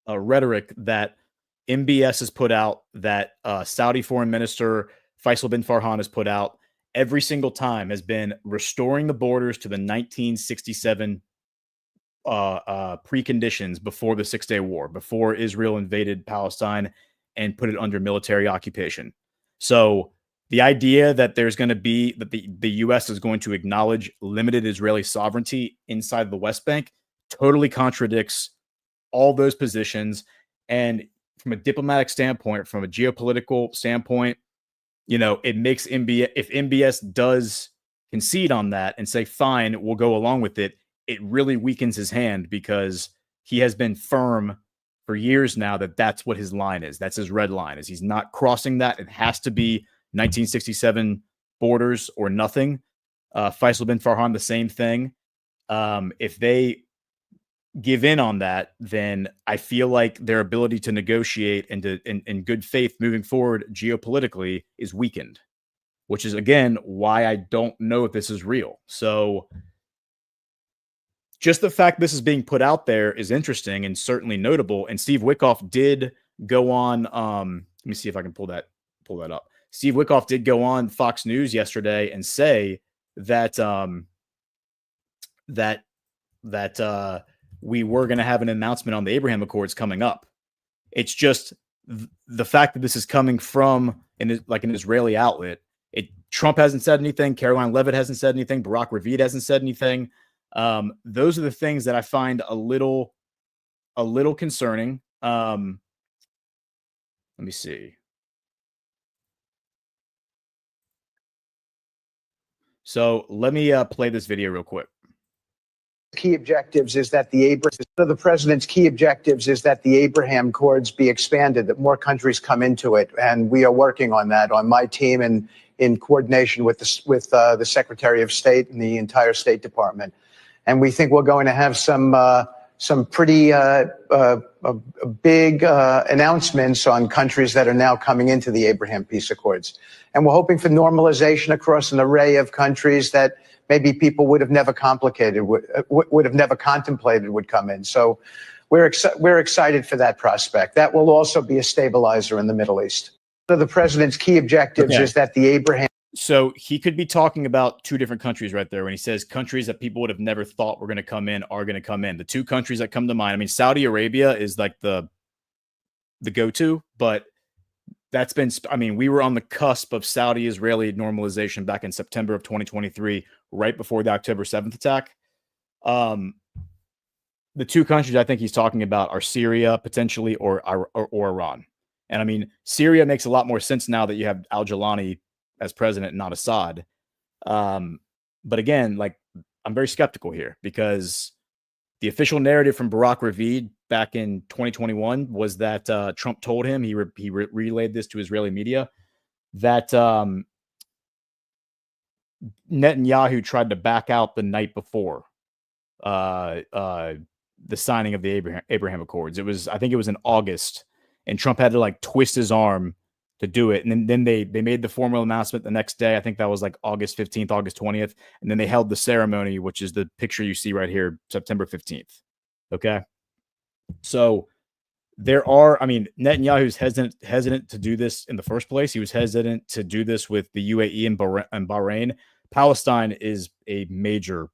rhetoric that MBS has put out, that Saudi Foreign Minister Faisal bin Farhan has put out, every single time has been restoring the borders to the 1967 preconditions before the 6-Day War, before Israel invaded Palestine and put it under military occupation. So the idea that there's going to be that the U.S. is going to acknowledge limited Israeli sovereignty inside the West Bank totally contradicts all those positions. And from a diplomatic standpoint, from a geopolitical standpoint, it makes MBS, if MBS does concede on that and say, fine, we'll go along with it, it really weakens his hand because he has been firm for years now that that's what his line is. That's his red line, is he's not crossing that. It has to be 1967 borders or nothing. Faisal bin Farhan, the same thing. If they give in on that, then I feel like their ability to negotiate and to in good faith moving forward geopolitically is weakened, which is again why I don't know if this is real. So just the fact this is being put out there is interesting and certainly notable. And Steve Witkoff did go on. Let me see if I can pull that up. Steve Witkoff did go on Fox News yesterday and say that that we were going to have an announcement on the Abraham Accords coming up. It's just the fact that this is coming from an Israeli outlet. Trump hasn't said anything. Caroline Leavitt hasn't said anything. Barack Ravid hasn't said anything. Those are the things that I find a little concerning. Let me see. So let me play this video real quick. Key objectives is that the president's key objectives is that the Abraham Accords be expanded, that more countries come into it, and we are working on that on my team and in coordination with the Secretary of State and the entire State Department. And we think we're going to have some pretty big announcements on countries that are now coming into the Abraham Peace Accords. And we're hoping for normalization across an array of countries that maybe people would have never contemplated would come in. So we're excited for that prospect. That will also be a stabilizer in the Middle East. So the president's key objectives is that the Abraham. So he could be talking about two different countries right there when he says countries that people would have never thought were going to come in are going to come in. The two countries that come to mind, I mean, Saudi Arabia is like the go-to, but that's been, I mean, we were on the cusp of Saudi-Israeli normalization back in September of 2023, right before the October 7th attack. The two countries I think he's talking about are Syria, potentially, or Iran. And I mean, Syria makes a lot more sense now that you have al-Jilani as president, not Assad. But again, like, I'm very skeptical here because the official narrative from Barack Ravid back in 2021 was that Trump told him, he relayed this to Israeli media, that Netanyahu tried to back out the night before the signing of the Abraham Accords. I think it was in August, and Trump had to like twist his arm to do it. And then they made the formal announcement the next day. I think that was like August 15th, August 20th. And then they held the ceremony, which is the picture you see right here, September 15th. Okay. So I mean, Netanyahu's hesitant to do this in the first place. He was hesitant to do this with the UAE and Bahrain. Palestine is a major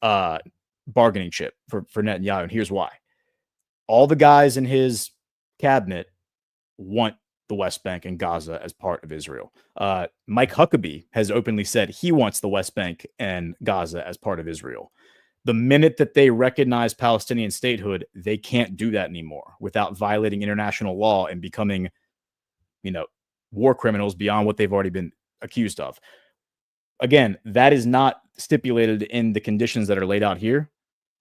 bargaining chip for Netanyahu. And here's why. All the guys in his cabinet want the West Bank and Gaza as part of Israel. Mike Huckabee has openly said he wants the West Bank and Gaza as part of Israel. The minute that they recognize Palestinian statehood, they can't do that anymore without violating international law and becoming, war criminals beyond what they've already been accused of. Again, that is not stipulated in the conditions that are laid out here.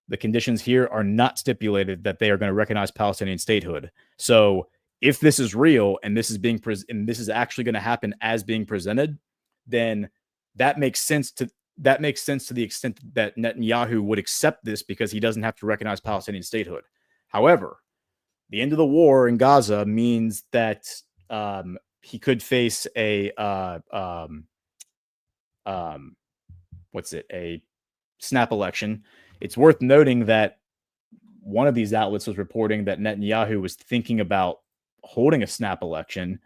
The conditions here are not stipulated that they are going to recognize Palestinian statehood. So if this is real and this is actually going to happen as being presented, then that makes sense to the extent that Netanyahu would accept this because he doesn't have to recognize Palestinian statehood. However, the end of the war in Gaza means that he could face a snap election. It's worth noting that one of these outlets was reporting that Netanyahu was thinking about holding a snap election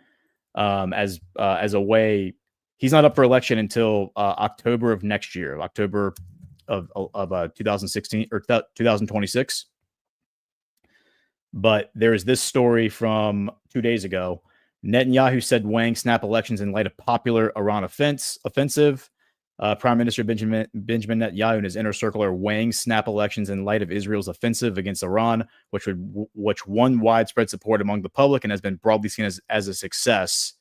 as a way. He's not up for election until October of next year, October of 2016 or 2026. But there is this story from 2 days ago. Netanyahu said weighing snap elections in light of popular Iran offensive. Prime Minister Benjamin Netanyahu and his inner circle are weighing snap elections in light of Israel's offensive against Iran, which won widespread support among the public and has been broadly seen as a success.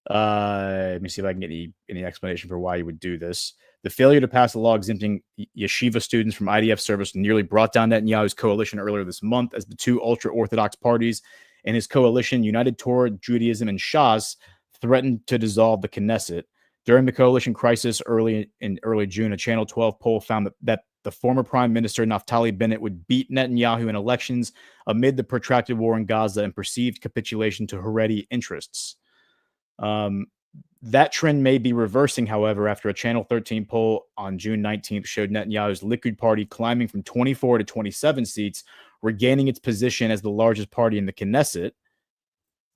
Let me see if I can get any explanation for why you would do this. The failure to pass a law exempting yeshiva students from IDF service nearly brought down Netanyahu's coalition earlier this month as the two ultra-Orthodox parties in his coalition, United Torah, Judaism, and Shas, threatened to dissolve the Knesset. During the coalition crisis early June, a Channel 12 poll found that the former Prime Minister Naftali Bennett would beat Netanyahu in elections amid the protracted war in Gaza and perceived capitulation to Haredi interests. That trend may be reversing, however, after a Channel 13 poll on June 19th showed Netanyahu's Likud party climbing from 24 to 27 seats, regaining its position as the largest party in the Knesset.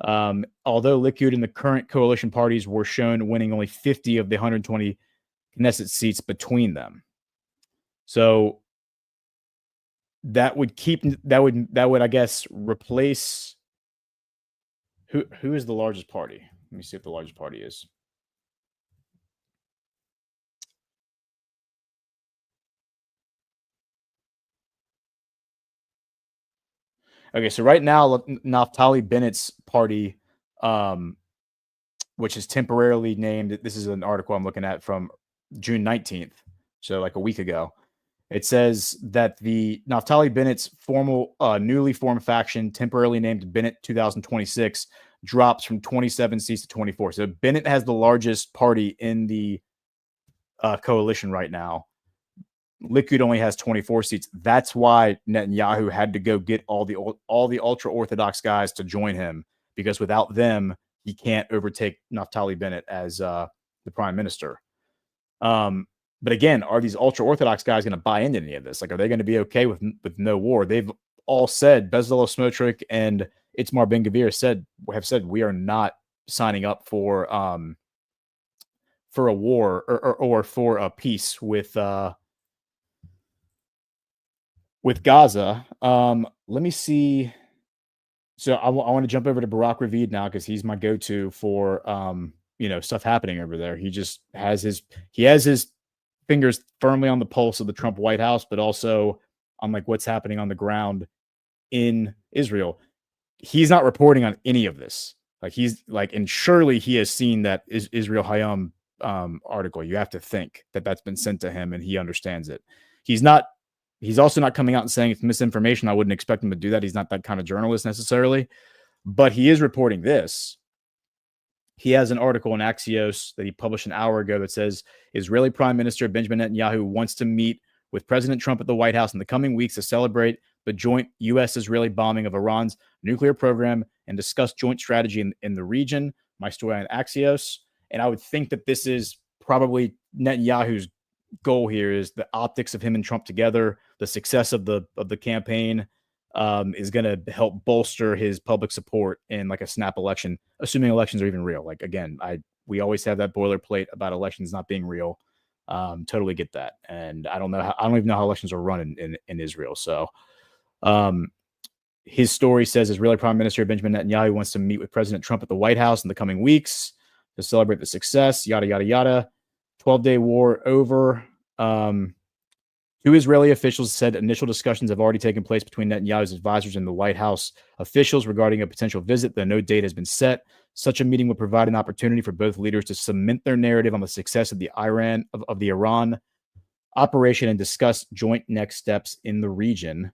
Although Likud and the current coalition parties were shown winning only 50 of the 120 Knesset seats between them. So that would I guess replace who is the largest party? Let me see if the largest party is. Okay, so right now Naftali Bennett's party, which is temporarily named, this is an article I'm looking at from June 19th, so like a week ago. It says that the Naftali Bennett's formal newly formed faction, temporarily named Bennett 2026, drops from 27 seats to 24. So Bennett has the largest party in the coalition right now. Likud only has 24 seats. That's why Netanyahu had to go get all the ultra-Orthodox guys to join him, because without them, he can't overtake Naftali Bennett as the prime minister. But again, are these ultra-Orthodox guys going to buy into any of this? Like, are they going to be okay with no war? They've all said, Bezalel Smotrich and Itamar Ben-Gvir have said we are not signing up for a war or for a peace with Gaza. Let me see. So I want to jump over to Barak Ravid now, because he's my go-to for stuff happening over there. He just has his fingers firmly on the pulse of the Trump White House, but also on like what's happening on the ground in Israel. He's not reporting on any of this. And surely he has seen that Israel Hayom article. You have to think that that's been sent to him and he understands it. He's also not coming out and saying it's misinformation. I wouldn't expect him to do that. He's not that kind of journalist necessarily, but he is reporting this. He has an article in Axios that he published an hour ago that says Israeli Prime Minister Benjamin Netanyahu wants to meet with President Trump at the White House in the coming weeks to celebrate the joint U.S.-Israeli bombing of Iran's nuclear program and discuss joint strategy in the region. My story on Axios. And I would think that this is probably Netanyahu's goal here, is the optics of him and Trump together, the success of the campaign is going to help bolster his public support in like a snap election, assuming elections are even real. Like, again, we always have that boilerplate about elections not being real. Totally get that. And I don't even know how elections are run in Israel. So his story says Israeli Prime Minister Benjamin Netanyahu wants to meet with President Trump at the White House in the coming weeks to celebrate the success, yada, yada, yada. 12-day war over. Two Israeli officials said initial discussions have already taken place between Netanyahu's advisors and the White House officials regarding a potential visit, though no date has been set. Such a meeting would provide an opportunity for both leaders to cement their narrative on the success of the Iran operation and discuss joint next steps in the region.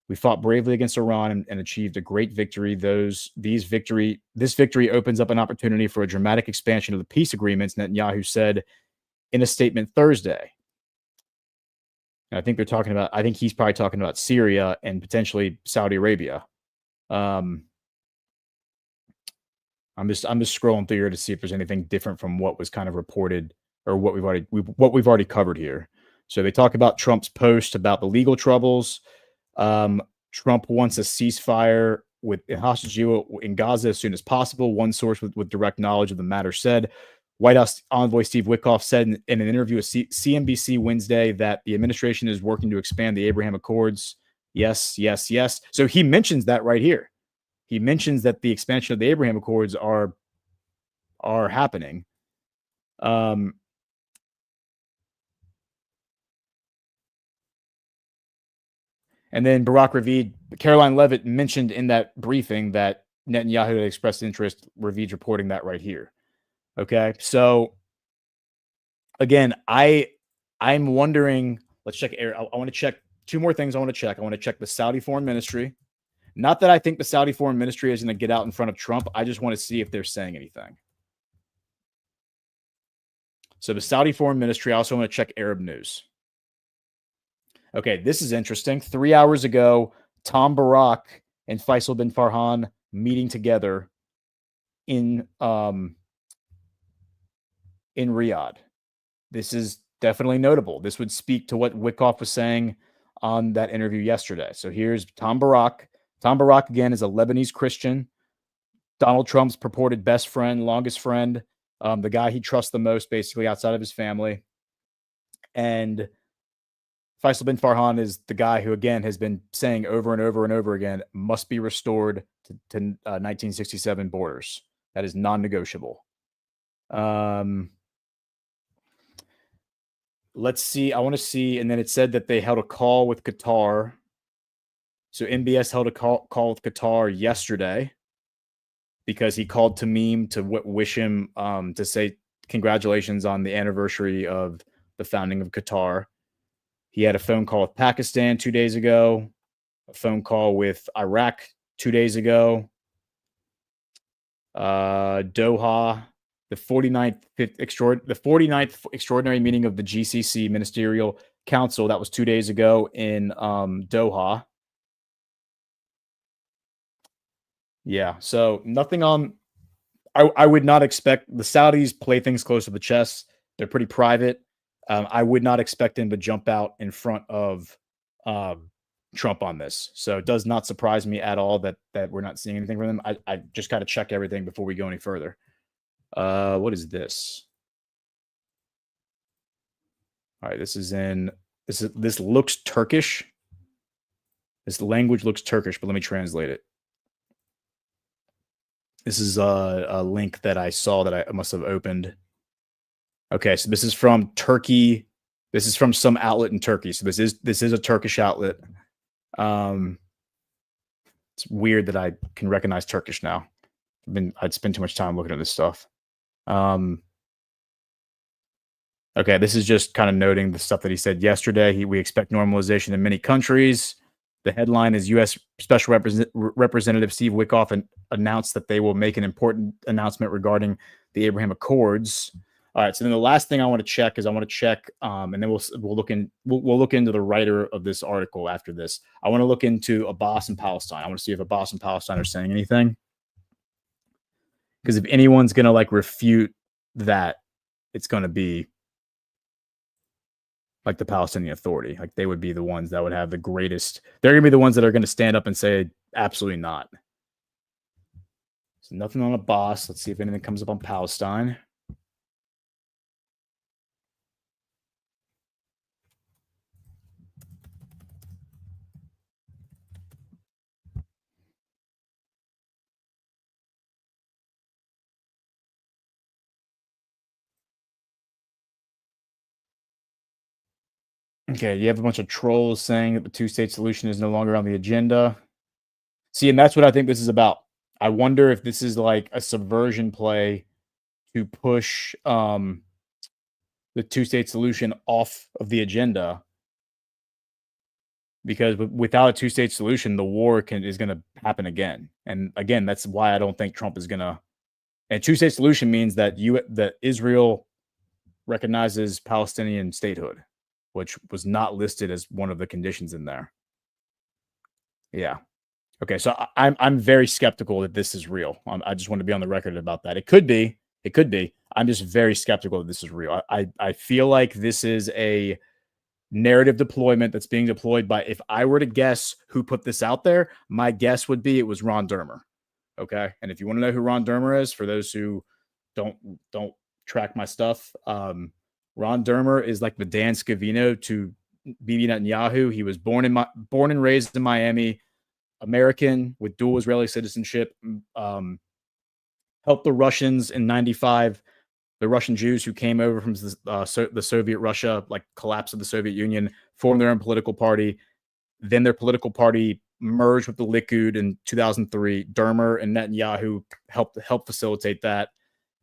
We fought bravely against Iran and achieved a great victory. This victory opens up an opportunity for a dramatic expansion of the peace agreements, Netanyahu said in a statement Thursday. And I think he's probably talking about Syria and potentially Saudi Arabia. I'm just scrolling through here to see if there's anything different from what was kind of reported or what we've already covered here. So they talk about Trump's post about the legal troubles. Trump wants a ceasefire with hostage in Gaza as soon as possible. One source with direct knowledge of the matter said. White House envoy Steve Witkoff said in an interview with CNBC Wednesday that the administration is working to expand the Abraham Accords. Yes, yes, yes. So he mentions that right here. He mentions that the expansion of the Abraham Accords are happening. And then Barak Ravid, Caroline Levitt mentioned in that briefing that Netanyahu had expressed interest. Ravid's reporting that right here. Okay, so again, I'm wondering. Let's check. I want to check two more things. I want to check the Saudi Foreign Ministry. Not that I think the Saudi Foreign Ministry is going to get out in front of Trump. I just want to see if they're saying anything. So the Saudi Foreign Ministry. I also want to check Arab News. Okay, this is interesting. 3 hours ago, Tom Barak and Faisal bin Farhan meeting together in Riyadh. This is definitely notable. This would speak to what Witkoff was saying on that interview yesterday. So here's Tom Barak. Tom Barak, again, is a Lebanese Christian, Donald Trump's purported best friend, longest friend, the guy he trusts the most, basically, outside of his family. And Faisal bin Farhan is the guy who, again, has been saying over and over and over again, must be restored to 1967 borders. That is non-negotiable. Let's see. I want to see. And then it said that they held a call with Qatar. So MBS held a call with Qatar yesterday because he called Tamim to wish him, to say congratulations on the anniversary of the founding of Qatar. He had a phone call with Pakistan 2 days ago, a phone call with Iraq 2 days ago. Doha, the 49th extraordinary meeting of the GCC Ministerial Council. That was 2 days ago in Doha. Yeah, so nothing on. I would not expect the Saudis play things close to the chest. They're pretty private. I would not expect him to jump out in front of Trump on this. So it does not surprise me at all that we're not seeing anything from them. I just got to check everything before we go any further. What is this? All right, this looks Turkish. This language looks Turkish, but let me translate it. This is a link that I saw that I must have opened. Okay, so this is from Turkey. This is from some outlet in Turkey. So this is a Turkish outlet. It's weird that I can recognize Turkish now. I'd spend too much time looking at this stuff. Okay, this is just kind of noting the stuff that he said yesterday. We expect normalization in many countries. The headline is U.S. Special Representative Steve Witkoff announced that they will make an important announcement regarding the Abraham Accords. All right, so then the last thing I want to check is and then we'll look into the writer of this article after this. I want to look into Abbas and Palestine. I want to see if Abbas and Palestine are saying anything, because if anyone's gonna refute that, it's gonna be like the Palestinian Authority. Like, they would be the ones that would have the greatest. They're gonna be the ones that are going to stand up and say absolutely not. So nothing on Abbas. Let's see if anything comes up on Palestine. Okay, you have a bunch of trolls saying that the two-state solution is no longer on the agenda. See, and that's what I think this is about. I wonder if this is like a subversion play to push the two-state solution off of the agenda. Because without a two-state solution, the war is going to happen again. And again, that's why I don't think Trump is going to. And two-state solution means that Israel recognizes Palestinian statehood, which was not listed as one of the conditions in there. Yeah. Okay, so I'm very skeptical that this is real. I just want to be on the record about that. It could be. I'm just very skeptical that this is real. I feel like this is a narrative deployment that's being deployed by. If I were to guess who put this out there, my guess would be it was Ron Dermer. Okay, and if you want to know who Ron Dermer is, for those who don't track my stuff, Ron Dermer is like the Dan Scavino to Bibi Netanyahu. He was born and raised in Miami, American with dual Israeli citizenship. Helped the Russians in '95, the Russian Jews who came over from the Soviet Russia, like collapse of the Soviet Union, formed their own political party. Then their political party merged with the Likud in 2003. Dermer and Netanyahu helped facilitate that.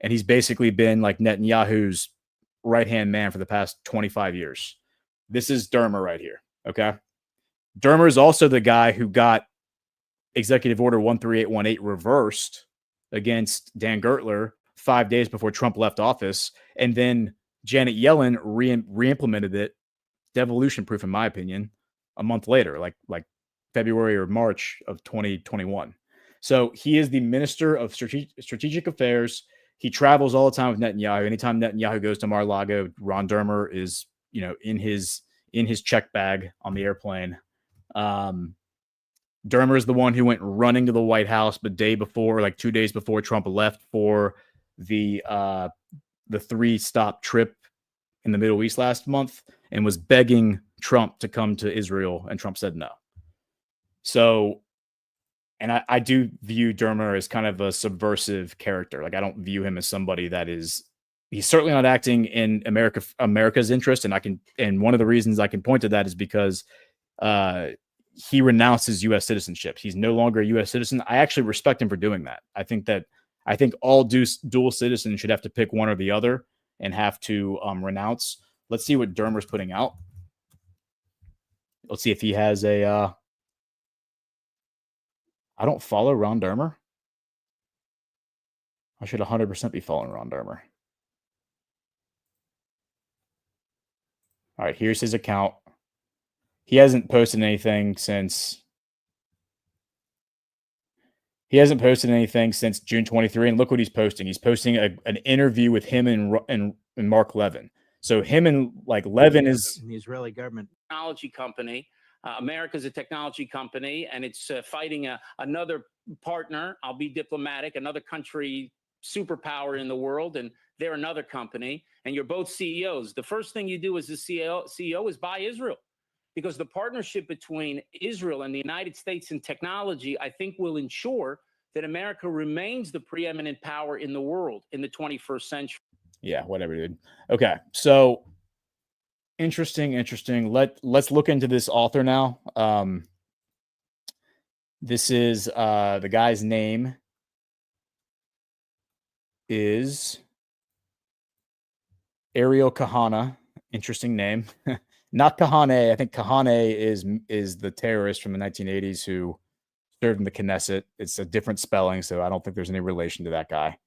And he's basically been like Netanyahu's right-hand man for the past 25 years. This is Dermer right here, okay? Dermer is also the guy who got Executive Order 13818 reversed against Dan Gertler 5 days before Trump left office. And then Janet Yellen re-implemented it, devolution-proof in my opinion, a month later, like February or March of 2021. So he is the Minister of Strategic Affairs. He travels all the time with Netanyahu. Anytime Netanyahu goes to Mar-a-Lago, Ron Dermer is, in his check bag on the airplane. Dermer is the one who went running to the White House the day before, like 2 days before Trump left for the 3-stop trip in the Middle East last month. and was begging Trump to come to Israel, and Trump said no. So, and I do view Dermer as kind of a subversive character. Like, I don't view him as somebody that is, he's certainly not acting in America's interest. And one of the reasons I can point to that is because he renounced his U.S. citizenship. He's no longer a U.S. citizen. I actually respect him for doing that. I think all dual citizens should have to pick one or the other and have to renounce. Let's see what Dermer's putting out. Let's see if he has a. I don't follow Ron Dermer. I should 100% be following Ron Dermer. All right, here's his account. He hasn't posted anything since. He hasn't posted anything since June 23, and look what he's posting. He's posting an interview with him and Mark Levin. So him and Levin is the Israeli government technology company. America's a technology company, and it's fighting another partner. I'll be diplomatic, another country superpower in the world, and they're another company. And you're both CEOs. The first thing you do as a CEO is buy Israel, because the partnership between Israel and the United States in technology, I think, will ensure that America remains the preeminent power in the world in the 21st century. Yeah, whatever, dude. Okay, so interesting. Let's look into this author now. This is the guy's name is Ariel Kahana. Interesting name. Not Kahane. I think Kahane is the terrorist from the 1980s who served in the Knesset. It's a different spelling, so I don't think there's any relation to that guy.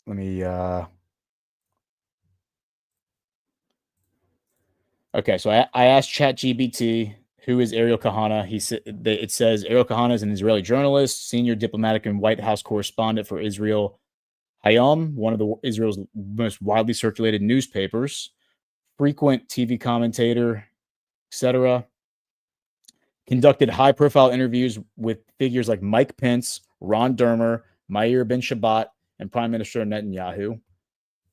Let me. Okay, so I asked ChatGPT, who is Ariel Kahana. It says Ariel Kahana is an Israeli journalist, senior diplomatic and White House correspondent for Israel Hayom, one of Israel's most widely circulated newspapers, frequent TV commentator, etc. Conducted high-profile interviews with figures like Mike Pence, Ron Dermer, Meir Ben Shabbat, and Prime Minister Netanyahu.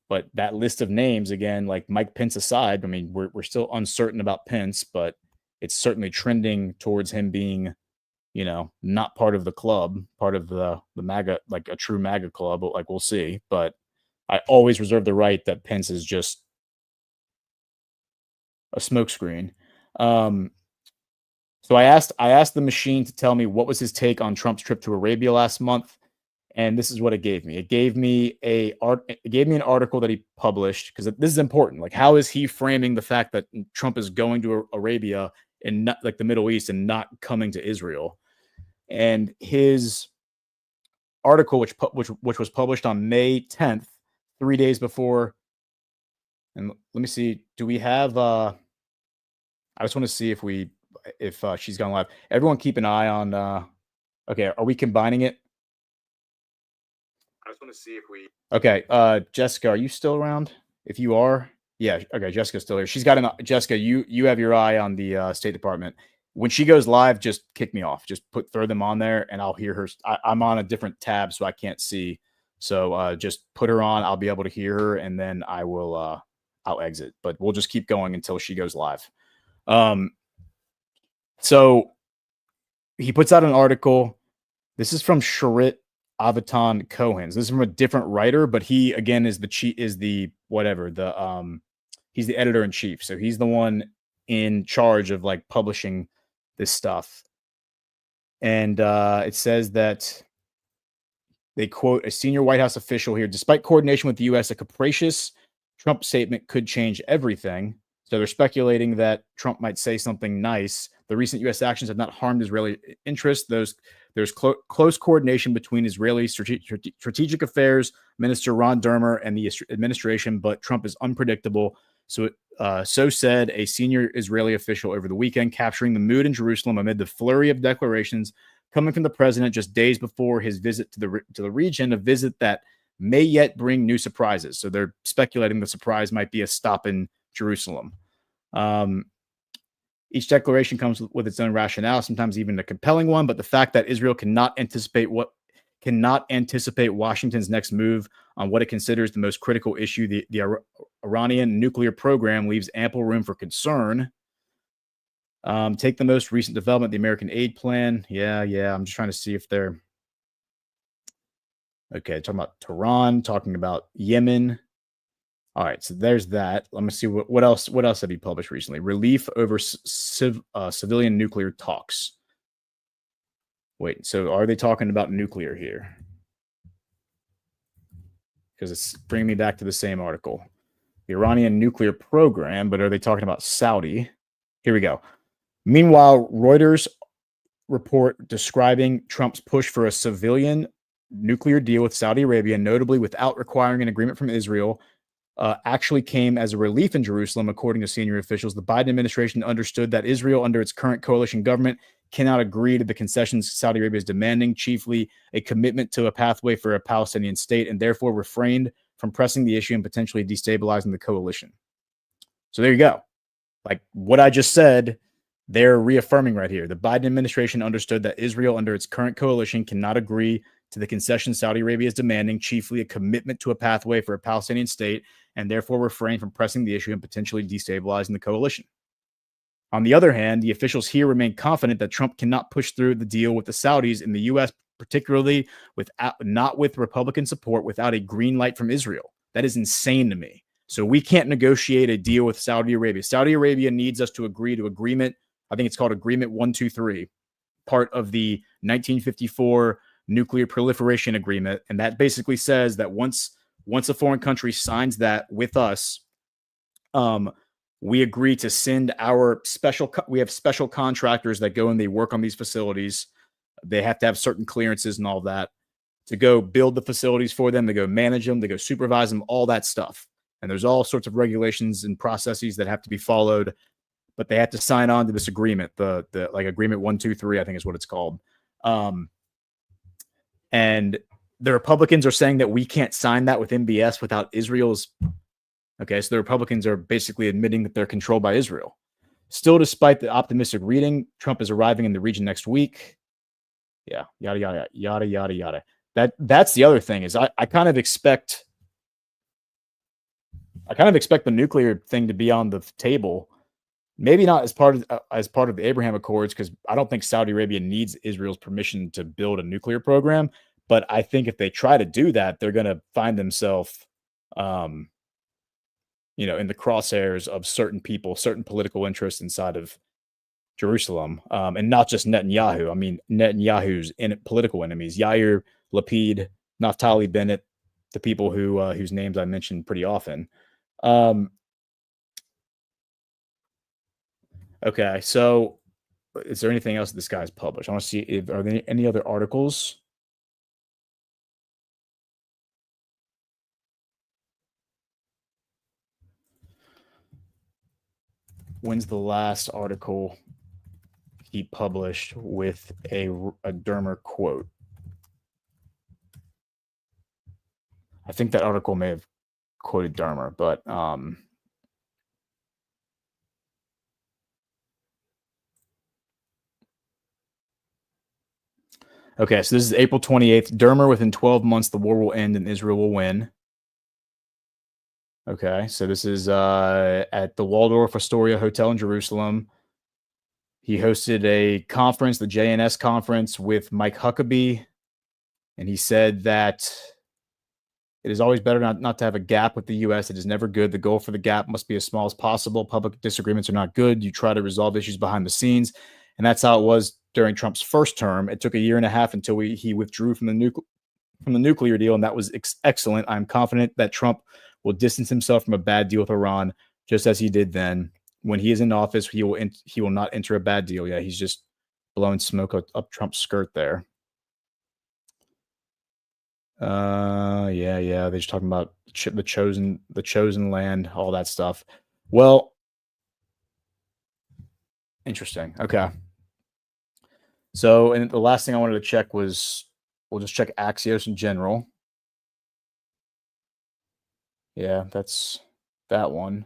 But that list of names, again, like Mike Pence aside, I mean, we're still uncertain about Pence, but it's certainly trending towards him being, not part of the club, part of the MAGA, like a true MAGA club. Like, we'll see. But I always reserve the right that Pence is just a smokescreen. So I asked the machine to tell me what was his take on Trump's trip to Arabia last month, and this is what it gave me. It gave me an article that he published, because this is important. Like, how is he framing the fact that Trump is going to Arabia and not like the Middle East and not coming to Israel? And his article, which was published on May 10th, 3 days before. And let me see. Do we have? I just want to see if she's gone live. Everyone, keep an eye on. Okay, are we combining it? I just want to see if we. Okay, Jessica, are you still around? If you are, yeah. Okay, Jessica's still here. She's got Jessica, you have your eye on the State Department. When she goes live, just kick me off. Just throw them on there, and I'll hear her. I'm on a different tab, so I can't see. So just put her on. I'll be able to hear her, and then I will. I'll exit. But we'll just keep going until she goes live. So he puts out an article. This is from Sharit Avitan Cohen. This is from a different writer, but he again is he's the editor in chief. So he's the one in charge of like publishing this stuff. And it says that they quote a senior White House official here: despite coordination with the U.S., a capricious Trump statement could change everything. So they're speculating that Trump might say something nice. The recent U.S. actions have not harmed Israeli interests. There's close coordination between Israeli strategic affairs Minister Ron Dermer and the administration, but Trump is unpredictable. So said a senior Israeli official over the weekend, capturing the mood in Jerusalem amid the flurry of declarations coming from the president just days before his visit to the region, a visit that may yet bring new surprises. So they're speculating the surprise might be a stop in Jerusalem. Each declaration comes with its own rationale, sometimes even a compelling one. But the fact that Israel cannot anticipate Washington's next move on what it considers the most critical issue, the Iranian nuclear program leaves ample room for concern. Take the most recent development, the American aid plan. Yeah. I'm just trying to see if they're okay. Talking about Tehran, talking about Yemen. All right, so there's that. Let me see what else. What else have you published recently? Relief over civilian nuclear talks. Wait, so are they talking about nuclear here? Because it's bringing me back to the same article. The Iranian nuclear program, but are they talking about Saudi? Here we go. Meanwhile, Reuters report describing Trump's push for a civilian nuclear deal with Saudi Arabia, notably without requiring an agreement from Israel, actually came as a relief in Jerusalem, according to senior officials. The Biden administration understood that Israel, under its current coalition government, cannot agree to the concessions Saudi Arabia is demanding, chiefly a commitment to a pathway for a Palestinian state, and therefore refrained from pressing the issue and potentially destabilizing the coalition. So there you go. Like what I just said, they're reaffirming right here. The Biden administration understood that Israel, under its current coalition, cannot agree to the concessions Saudi Arabia is demanding, chiefly a commitment to a pathway for a Palestinian state, and therefore refrain from pressing the issue and potentially destabilizing the coalition. On the other hand, the officials here remain confident that Trump cannot push through the deal with the Saudis in the U.S., particularly not with Republican support, without a green light from Israel. That is insane to me. So we can't negotiate a deal with Saudi Arabia. Saudi Arabia needs us to agree to agreement. I think it's called Agreement 123, part of the 1954 Nuclear Proliferation Agreement. And that basically says that once a foreign country signs that with us, we agree to send our we have special contractors that go and they work on these facilities. They have to have certain clearances and all that to go build the facilities for them. They go manage them. They go supervise them, all that stuff. And there's all sorts of regulations and processes that have to be followed, but they have to sign on to this agreement. The like Agreement 123, I think is what it's called. And the Republicans are saying that we can't sign that with MBS without Israel's. Okay, so the Republicans are basically admitting that they're controlled by Israel. Still, despite the optimistic reading, Trump is arriving in the region next week. Yeah, yada, yada, yada, yada, yada. That's the other thing is I kind of expect the nuclear thing to be on the table. Maybe not as part of the Abraham Accords, because I don't think Saudi Arabia needs Israel's permission to build a nuclear program. But I think if they try to do that, they're going to find themselves, in the crosshairs of certain people, certain political interests inside of Jerusalem, and not just Netanyahu. I mean, Netanyahu's political enemies, Yair Lapid, Naftali Bennett, the people whose names I mentioned pretty often. Okay, so is there anything else this guy's published? I want to see are there any other articles? When's the last article he published with a Dermer quote? I think that article may have quoted Dermer, but okay, so this is April 28th. Dermer, within 12 months, the war will end and Israel will win. Okay, so this is at the Waldorf Astoria Hotel in Jerusalem. He hosted a conference, the JNS conference, with Mike Huckabee, and he said that it is always better not to have a gap with the U.S. It is never good. The goal for the gap must be as small as possible. Public disagreements are not good. You try to resolve issues behind the scenes, and that's how it was during Trump's first term. It took a year and a half until he withdrew from the nuclear deal, and that was excellent. I'm confident that Trump will distance himself from a bad deal with Iran, just as he did then. When he is in office, he will not enter a bad deal. Yeah, he's just blowing smoke up Trump's skirt there. Yeah. They're just talking about the chosen land, all that stuff. Well, interesting. Okay. So, and the last thing I wanted to check was, we'll just check Axios in general. Yeah, that's that one.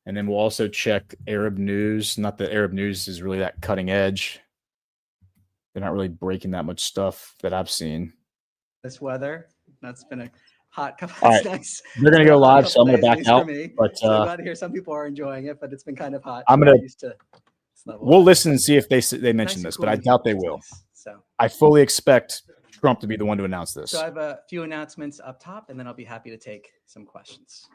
And then we'll also check Arab News. Not that Arab News is really that cutting edge. They're not really breaking that much stuff that I've seen. This weather, that's been hot couple. All It's right. nice. They're It's going to been a go hot live, so couple I'm going days, to at back least for out. me. But So glad to hear some people are enjoying it, but it's been kind of hot. I'm We're going not to. used to this level. We'll listen and see if they Nice mention and this, cool but I in here. doubt they It's will. nice. So I fully expect Trump to be the one to announce this. So I have a few announcements up top, and then I'll be happy to take some questions.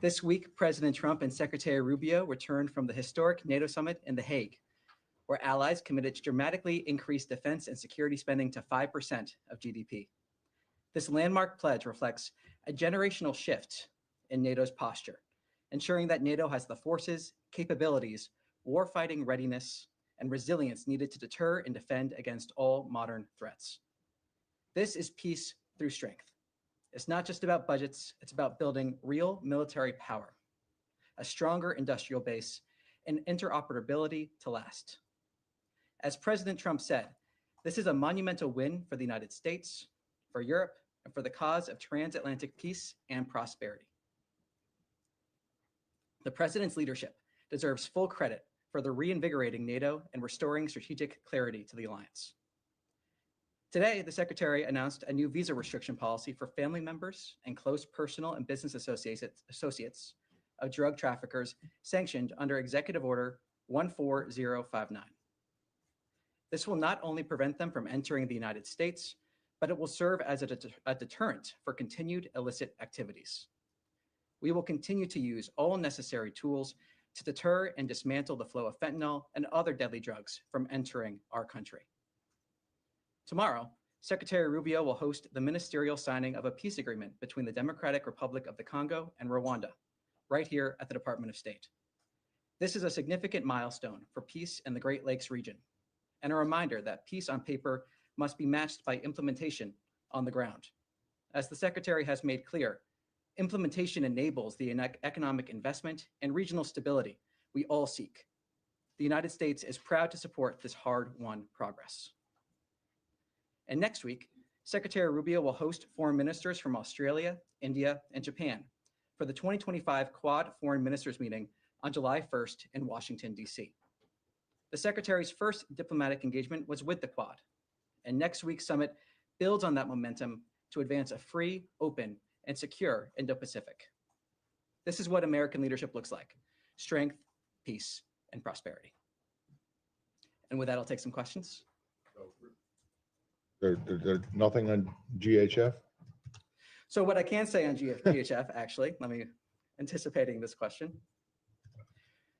This week, President Trump and Secretary Rubio returned from the historic NATO summit in The Hague, where allies committed to dramatically increase defense and security spending to 5% of GDP. This landmark pledge reflects a generational shift in NATO's posture, ensuring that NATO has the forces, capabilities, warfighting readiness, and resilience needed to deter and defend against all modern threats. This is peace through strength. It's not just about budgets, it's about building real military power, a stronger industrial base, and interoperability to last. As President Trump said, this is a monumental win for the United States, for Europe, and for the cause of transatlantic peace and prosperity. The president's leadership deserves full credit for the reinvigorating NATO and restoring strategic clarity to the alliance. Today, the Secretary announced a new visa restriction policy for family members and close personal and business associates of drug traffickers sanctioned under Executive Order 14059. This will not only prevent them from entering the United States, but it will serve as a deterrent for continued illicit activities. We will continue to use all necessary tools to deter and dismantle the flow of fentanyl and other deadly drugs from entering our country. Tomorrow, Secretary Rubio will host the ministerial signing of a peace agreement between the Democratic Republic of the Congo and Rwanda, right here at the Department of State. This is a significant milestone for peace in the Great Lakes region, and a reminder that peace on paper must be matched by implementation on the ground. As the Secretary has made clear, implementation enables the economic investment and regional stability we all seek. The United States is proud to support this hard-won progress. And next week, Secretary Rubio will host foreign ministers from Australia, India, and Japan for the 2025 Quad Foreign Ministers meeting on July 1st in Washington, D.C. The Secretary's first diplomatic engagement was with the Quad, and next week's summit builds on that momentum to advance a free, open, and secure Indo-Pacific. This is what American leadership looks like: strength, peace, and prosperity. And with that, I'll take some questions. There's nothing on GHF? So what I can say on GHF, actually, let me, anticipating this question.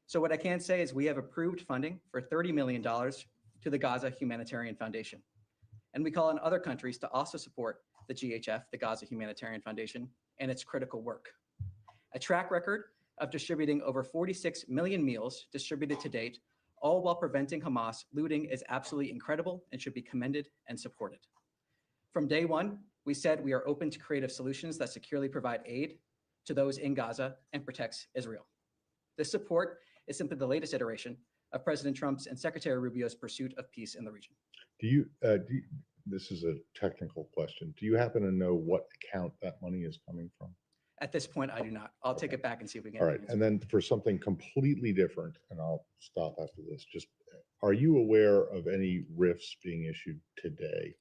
So what I can say is we have approved funding for $30 million to the Gaza Humanitarian Foundation. And we call on other countries to also support the GHF, the Gaza Humanitarian Foundation, and its critical work. A track record of distributing over 46 million meals distributed to date, all while preventing Hamas looting, is absolutely incredible and should be commended and supported. From day one, we said we are open to creative solutions that securely provide aid to those in Gaza and protects Israel. This support is simply the latest iteration of President Trump's and Secretary Rubio's pursuit of peace in the region. This is a technical question. Do you happen to know what account that money is coming from? At this point, I do not. I'll take it back and see if we can. All right, and then for something completely different, and I'll stop after this, just, are you aware of any RIFs being issued today?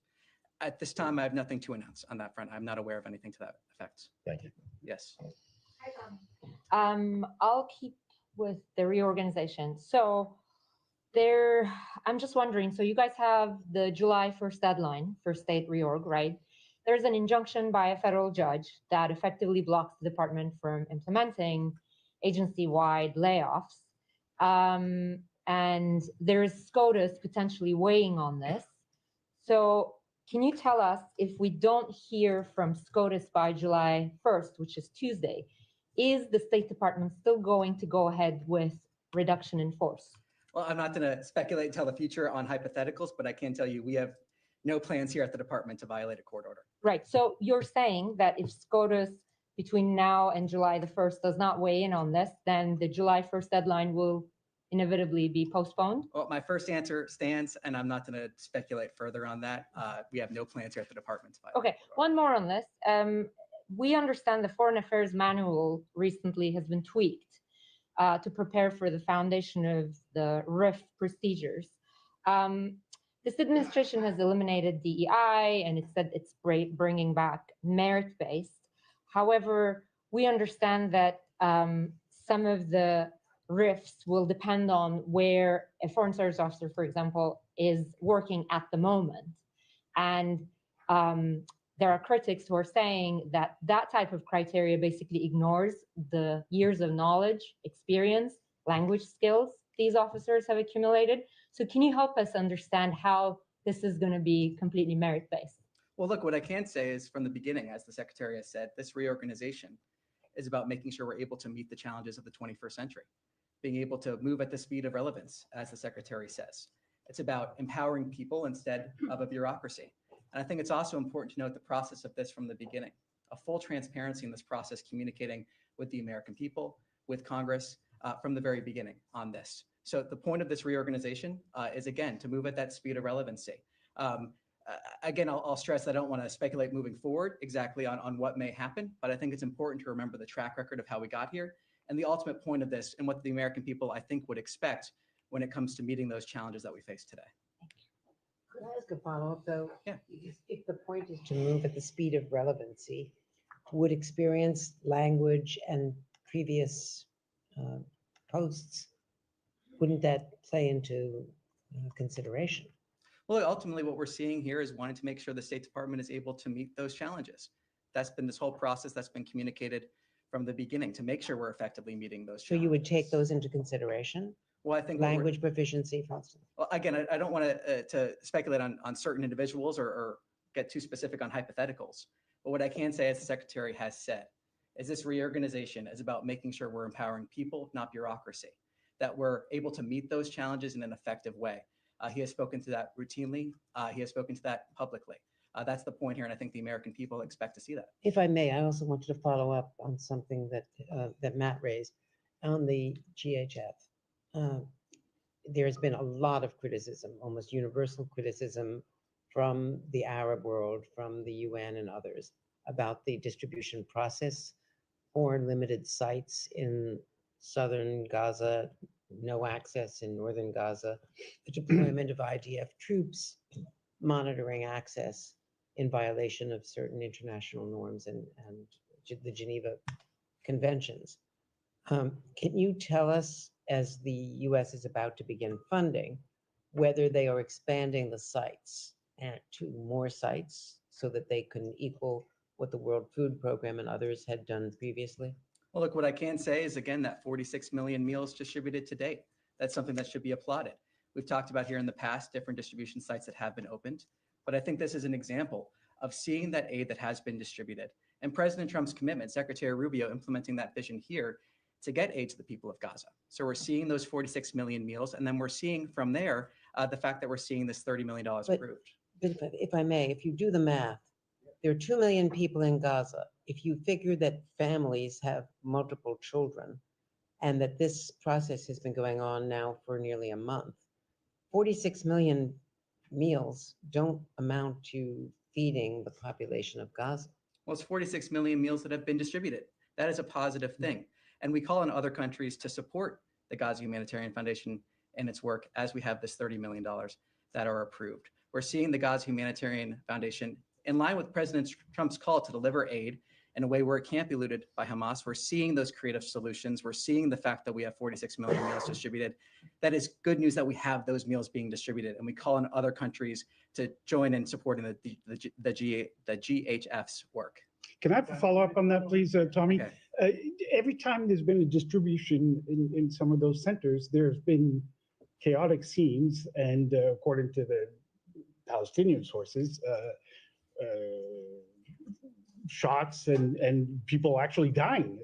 At this time, I have nothing to announce on that front. I'm not aware of anything to that effect. Thank you. Yes. I'll keep with the reorganization. So I'm just wondering, so you guys have the July 1st deadline for state reorg, right? There's an injunction by a federal judge that effectively blocks the department from implementing agency-wide layoffs. And there's SCOTUS potentially weighing on this. So can you tell us, if we don't hear from SCOTUS by July 1st, which is Tuesday, is the State Department still going to go ahead with reduction in force? Well, I'm not going to speculate and tell the future on hypotheticals, but I can tell you we have no plans here at the department to violate a court order. Right. So you're saying that if SCOTUS between now and July the 1st does not weigh in on this, then the July 1st deadline will inevitably be postponed? Well, my first answer stands, and I'm not going to speculate further on that. We have no plans here at the department to violate. Okay, one more on this. We understand the Foreign Affairs Manual recently has been tweaked to prepare for the foundation of the RIF procedures. This administration has eliminated DEI and it said it's bringing back merit-based. However, we understand that some of the rifts will depend on where a foreign service officer, for example, is working at the moment. And there are critics who are saying that that type of criteria basically ignores the years of knowledge, experience, language skills these officers have accumulated. So can you help us understand how this is going to be completely merit-based? Well, look, what I can say is from the beginning, as the Secretary has said, this reorganization is about making sure we're able to meet the challenges of the 21st century, being able to move at the speed of relevance, as the Secretary says. It's about empowering people instead of a bureaucracy. And I think it's also important to note the process of this from the beginning, a full transparency in this process, communicating with the American people, with Congress from the very beginning on this. So the point of this reorganization is, again, to move at that speed of relevancy. Again, I'll stress that I don't want to speculate moving forward exactly on what may happen, but I think it's important to remember the track record of how we got here and the ultimate point of this and what the American people, I think, would expect when it comes to meeting those challenges that we face today. Could I ask a follow-up, though? Yeah. If the point is to move at the speed of relevancy, would experience, language, and previous posts, wouldn't that play into consideration? Well, ultimately, what we're seeing here is wanting to make sure the State Department is able to meet those challenges. That's been this whole process that's been communicated from the beginning to make sure we're effectively meeting those So challenges. you would take those into consideration? Well, I think what we're- Language proficiency, for instance. Well, again, I don't want to speculate on certain individuals or get too specific on hypotheticals. But what I can say, as the Secretary has said, is this reorganization is about making sure we're empowering people, not bureaucracy, that we're able to meet those challenges in an effective way. He has spoken to that routinely. He has spoken to that publicly. That's the point here, and I think the American people expect to see that. If I may, I also wanted to follow up on something that that Matt raised on the GHF. There's been a lot of criticism, almost universal criticism from the Arab world, from the UN and others, about the distribution process, foreign limited sites in southern Gaza, no access in northern Gaza, the deployment of IDF troops, monitoring access in violation of certain international norms and the Geneva Conventions. Can you tell us, as the US is about to begin funding, whether they are expanding the sites to more sites so that they can equal what the World Food Program and others had done previously? Well, look, what I can say is, again, that 46 million meals distributed to date. That's something that should be applauded. We've talked about here in the past different distribution sites that have been opened, but I think this is an example of seeing that aid that has been distributed and President Trump's commitment, Secretary Rubio implementing that vision here to get aid to the people of Gaza. So we're seeing those 46 million meals, and then we're seeing from there the fact that we're seeing this $30 million approved. But if I may, if you do the math, there are 2 million people in Gaza. If you figure that families have multiple children and that this process has been going on now for nearly a month, 46 million meals don't amount to feeding the population of Gaza. Well, it's 46 million meals that have been distributed. That is a positive thing. And we call on other countries to support the Gaza Humanitarian Foundation and its work as we have this $30 million that are approved. We're seeing the Gaza Humanitarian Foundation in line with President Trump's call to deliver aid in a way where it can't be looted by Hamas. We're seeing those creative solutions. We're seeing the fact that we have 46 million meals distributed. That is good news that we have those meals being distributed. And we call on other countries to join in supporting the GHF's work. Can I have a follow-up on that, please, Tommy? Every time there's been a distribution in some of those centers, there's been chaotic scenes, and according to the Palestinian sources, shots and people actually dying,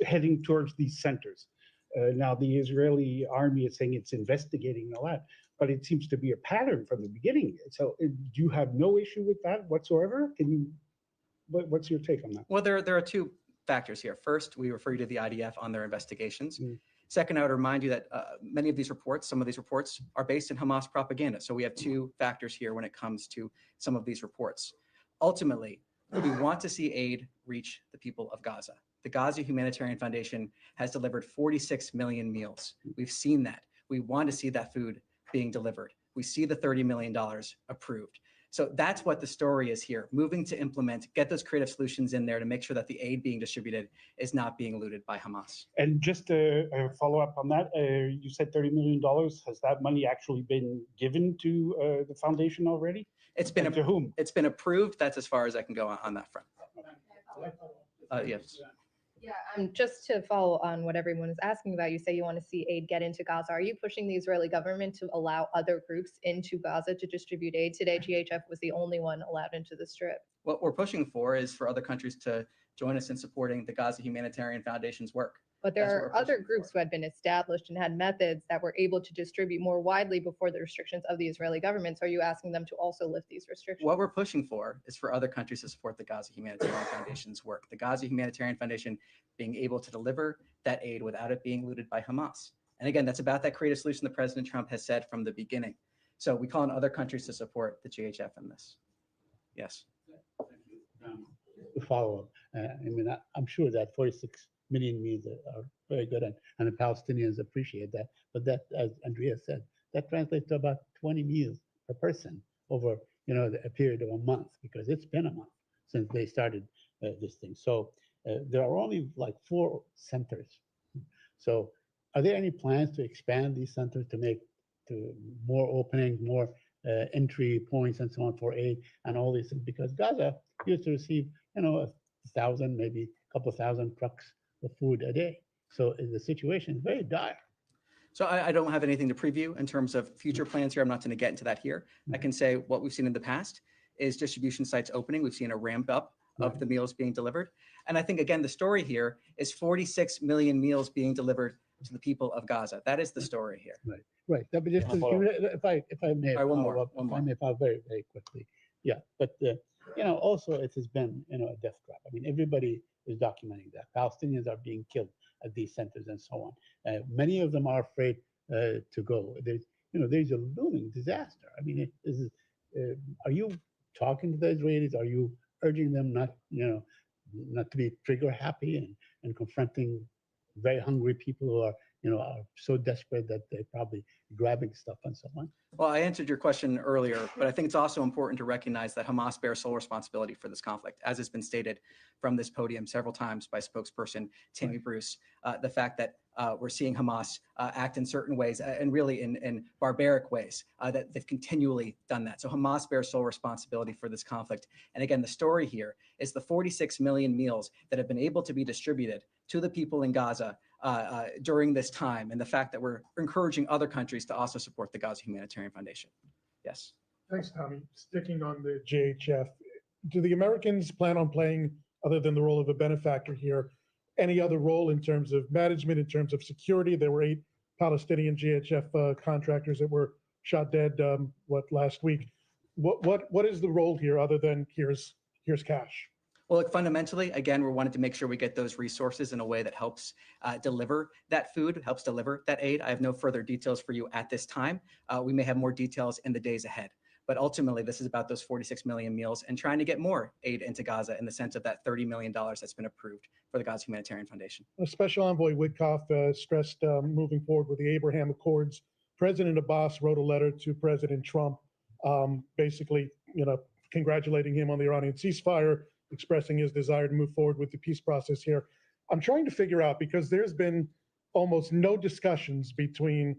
heading towards these centers. Now, the Israeli army is saying it's investigating all that, but it seems to be a pattern from the beginning. So do you have no issue with that whatsoever? What's your take on that? Well, there are two factors here. First, we refer you to the IDF on their investigations. Second, I would remind you that many of these reports, some of these reports are based in Hamas propaganda. So we have two factors here when it comes to some of these reports. Ultimately, we want to see aid reach the people of Gaza. The Gaza Humanitarian Foundation has delivered 46 million meals. We've seen that. We want to see that food being delivered. We see the $30 million approved. So that's what the story is here, moving to implement, get those creative solutions in there to make sure that the aid being distributed is not being looted by Hamas. And just to follow up on that, you said $30 million. Has that money actually been given to the foundation already? It's been to whom? It's been approved. That's as far as I can go on that front. Yes. Yeah, just to follow on what everyone is asking about, you say you want to see aid get into Gaza. Are you pushing the Israeli government to allow other groups into Gaza to distribute aid? Today, GHF was the only one allowed into the Strip. What we're pushing for is for other countries to join us in supporting the Gaza Humanitarian Foundation's work. But there are other groups who had been established and had methods that were able to distribute more widely before the restrictions of the Israeli government. So are you asking them to also lift these restrictions? What we're pushing for is for other countries to support the Gaza Humanitarian Foundation's work. The Gaza Humanitarian Foundation being able to deliver that aid without it being looted by Hamas. And again, that's about that creative solution that President Trump has said from the beginning. So we call on other countries to support the GHF in this. Yes. To follow up, I mean, I'm sure that 46 million meals are very good, and the Palestinians appreciate that. But that, as Andrea said, that translates to about 20 meals per person over, a period of a month, because it's been a month since they started this thing. So there are only like 4 centers. So are there any plans to expand these centers to make more openings, more entry points and so on for aid and all these things? Because Gaza used to receive, 1,000, maybe a couple thousand trucks of food a day. So the situation is very dire. So I don't have anything to preview in terms of future plans here. I'm not going to get into that here. I can say what we've seen in the past is distribution sites opening. We've seen a ramp up of the meals being delivered. And I think, again, the story here is 46 million meals being delivered to the people of Gaza. That is the story here. Right. But just if I may, All right, one more. If I may follow very, very quickly. Yeah. But, also it has been, a death trap. I mean, everybody is documenting that. Palestinians are being killed at these centers and so on. Many of them are afraid to go. There's a looming disaster. I mean, are you talking to the Israelis? Are you urging them not to be trigger happy and confronting very hungry people who are so desperate that they're probably grabbing stuff and so on? Well, I answered your question earlier, but I think it's also important to recognize that Hamas bears sole responsibility for this conflict, as has been stated from this podium several times by spokesperson Tammy Bruce. The fact that we're seeing Hamas act in certain ways and really in barbaric ways, that they've continually done that. So Hamas bears sole responsibility for this conflict. And again, the story here is the 46 million meals that have been able to be distributed to the people in Gaza during this time, and the fact that we're encouraging other countries to also support the Gaza Humanitarian Foundation. Yes. Thanks, Tommy. Sticking on the JHF, do the Americans plan on playing, other than the role of a benefactor here, any other role in terms of management, in terms of security? There were 8 Palestinian GHF contractors that were shot dead, last week. What is the role here, other than here's cash? Well, look, fundamentally, again, we wanted to make sure we get those resources in a way that helps deliver that food, helps deliver that aid. I have no further details for you at this time. We may have more details in the days ahead. But ultimately, this is about those 46 million meals and trying to get more aid into Gaza in the sense of that $30 million that's been approved for the Gaza Humanitarian Foundation. Special Envoy Witkoff stressed moving forward with the Abraham Accords. President Abbas wrote a letter to President Trump, basically, congratulating him on the Iranian ceasefire, expressing his desire to move forward with the peace process here. I'm trying to figure out, because there's been almost no discussions between,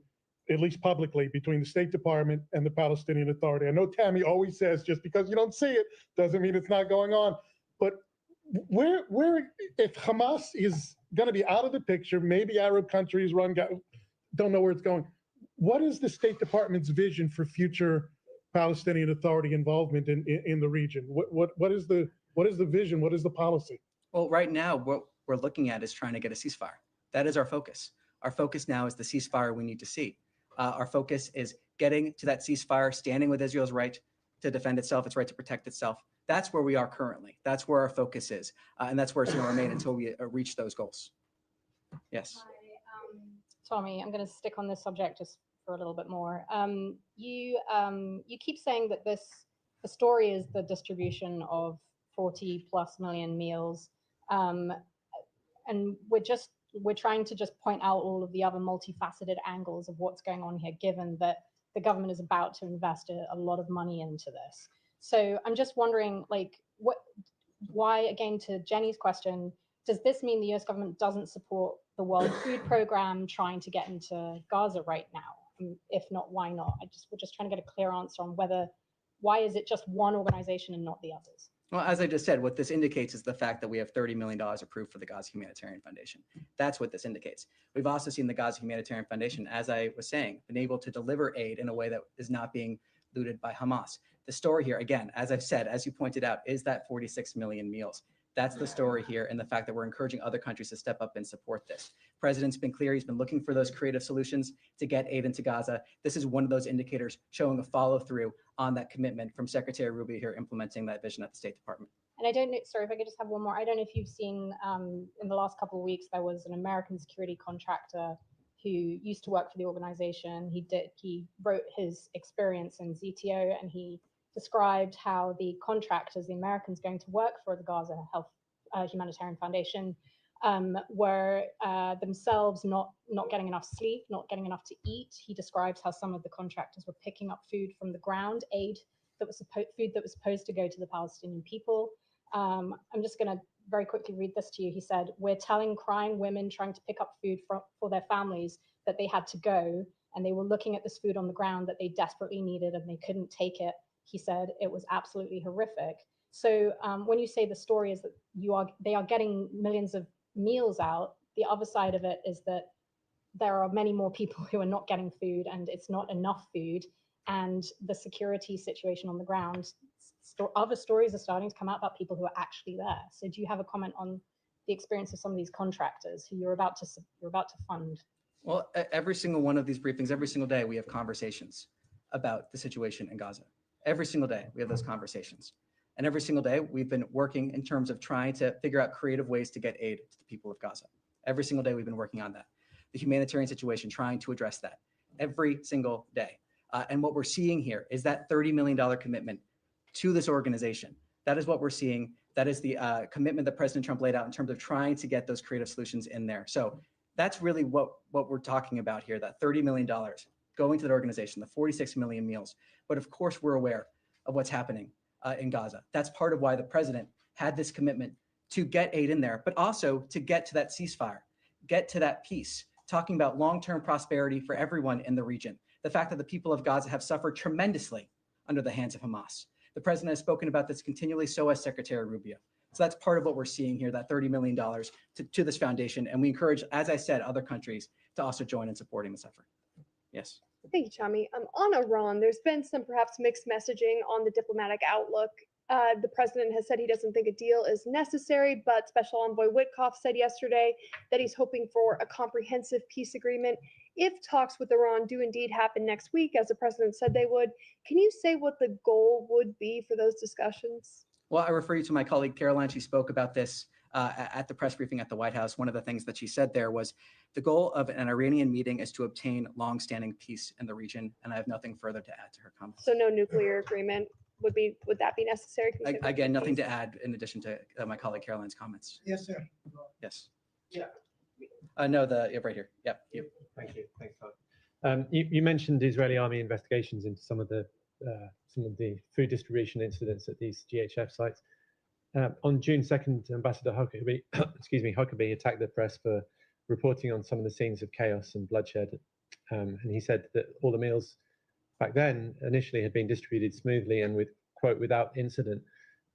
at least publicly, between the State Department and the Palestinian Authority. I know Tammy always says just because you don't see it doesn't mean it's not going on. But where if Hamas is going to be out of the picture, maybe Arab countries don't know where it's going. What is the State Department's vision for future Palestinian Authority involvement in the region? What is the vision? What is the policy? Well, right now, what we're looking at is trying to get a ceasefire. That is our focus. Our focus now is the ceasefire we need to see. Our focus is getting to that ceasefire, standing with Israel's right to defend itself, its right to protect itself. That's where we are currently. That's where our focus is. And that's where it's going to remain until we reach those goals. Yes. Tommy, I'm going to stick on this subject just for a little bit more. You keep saying that the story is the distribution of 40+ million meals, and we're trying to just point out all of the other multifaceted angles of what's going on here, given that the government is about to invest a lot of money into this. So I'm just wondering, like, why, again, to Jenny's question, does this mean the US government doesn't support the World Food Program trying to get into Gaza right now? If not, why not? We're just trying to get a clear answer on why is it just one organization and not the others? Well, as I just said, what this indicates is the fact that we have $30 million approved for the Gaza Humanitarian Foundation. That's what this indicates. We've also seen the Gaza Humanitarian Foundation, as I was saying, been able to deliver aid in a way that is not being looted by Hamas. The story here, again, as I've said, as you pointed out, is that 46 million meals. That's the story here, and the fact that we're encouraging other countries to step up and support this. President's been clear. He's been looking for those creative solutions to get aid into Gaza. This is one of those indicators showing a follow through on that commitment from Secretary Rubio here implementing that vision at the State Department. And I don't know, sorry, if I could just have one more. I don't know if you've seen in the last couple of weeks, there was an American security contractor who used to work for the organization. He wrote his experience in ZTO, and he described how the contractors, the Americans going to work for the Gaza Humanitarian Foundation, were themselves not getting enough sleep, not getting enough to eat. He describes how some of the contractors were picking up food from the ground, food that was supposed to go to the Palestinian people. I'm just going to very quickly read this to you. He said, "We're telling crying women trying to pick up food for their families that they had to go, and they were looking at this food on the ground that they desperately needed, and they couldn't take it." He said it was absolutely horrific. So when you say the story is that they are getting millions of meals out, the other side of it is that there are many more people who are not getting food, and it's not enough food, and the security situation on the ground. Other stories are starting to come out about people who are actually there. So do you have a comment on the experience of some of these contractors who you're about to fund? Well, every single one of these briefings, every single day, we have conversations about the situation in Gaza. Every single day, we have those conversations. And every single day, we've been working in terms of trying to figure out creative ways to get aid to the people of Gaza. Every single day, we've been working on that. The humanitarian situation, trying to address that every single day. And what we're seeing here is that $30 million commitment to this organization. That is what we're seeing. That is the commitment that President Trump laid out in terms of trying to get those creative solutions in there. So that's really what we're talking about here, that $30 million going to that organization, the 46 million meals. But of course, we're aware of what's happening in Gaza. That's part of why the president had this commitment to get aid in there, but also to get to that ceasefire, get to that peace, talking about long-term prosperity for everyone in the region. The fact that the people of Gaza have suffered tremendously under the hands of Hamas. The president has spoken about this continually, so has Secretary Rubio. So that's part of what we're seeing here, that $30 million to this foundation. And we encourage, as I said, other countries to also join in supporting this effort. Yes. Thank you, Tommy. On Iran, there's been some perhaps mixed messaging on the diplomatic outlook. The president has said he doesn't think a deal is necessary, but Special Envoy Witkoff said yesterday that he's hoping for a comprehensive peace agreement. If talks with Iran do indeed happen next week, as the president said they would, can you say what the goal would be for those discussions? Well, I refer you to my colleague Caroline. She spoke about this at the press briefing at the White House. One of the things that she said there was the goal of an Iranian meeting is to obtain long-standing peace in the region, and I have nothing further to add to her comments. So no nuclear agreement would that be necessary? Again, nothing to add in addition to my colleague Caroline's comments. Yes, sir. Yes. Yeah. No, right here. Yep. You. Thank you. Thanks, Todd. You mentioned Israeli army investigations into some of the food distribution incidents at these GHF sites. On June 2nd, Ambassador Huckabee, Huckabee attacked the press for reporting on some of the scenes of chaos and bloodshed. And he said that all the meals back then initially had been distributed smoothly and without incident.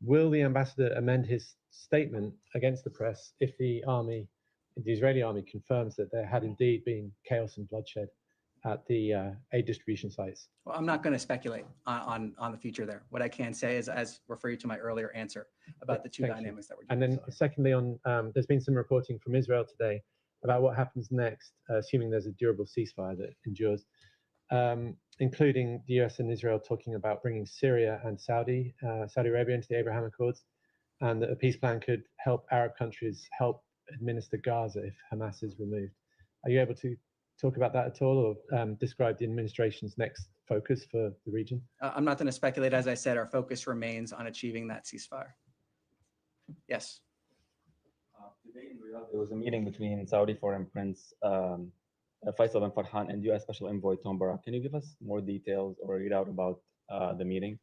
Will the ambassador amend his statement against the press if the Israeli army confirms that there had indeed been chaos and bloodshed at the aid distribution sites? Well, I'm not going to speculate on the future there. What I can say is, as refer you to my earlier answer about the two dynamics that we're doing. And then secondly, there's been some reporting from Israel today about what happens next, assuming there's a durable ceasefire that endures, including the US and Israel talking about bringing Syria and Saudi Arabia into the Abraham Accords, and that a peace plan could help Arab countries help administer Gaza if Hamas is removed. Are you able to talk about that at all, or describe the administration's next focus for the region? I'm not going to speculate. As I said, our focus remains on achieving that ceasefire. Yes. Today in Riyadh, there was a meeting between Saudi Foreign Prince Faisal bin Farhan and U.S. Special Envoy Tom Barak. Can you give us more details or read out about the meeting?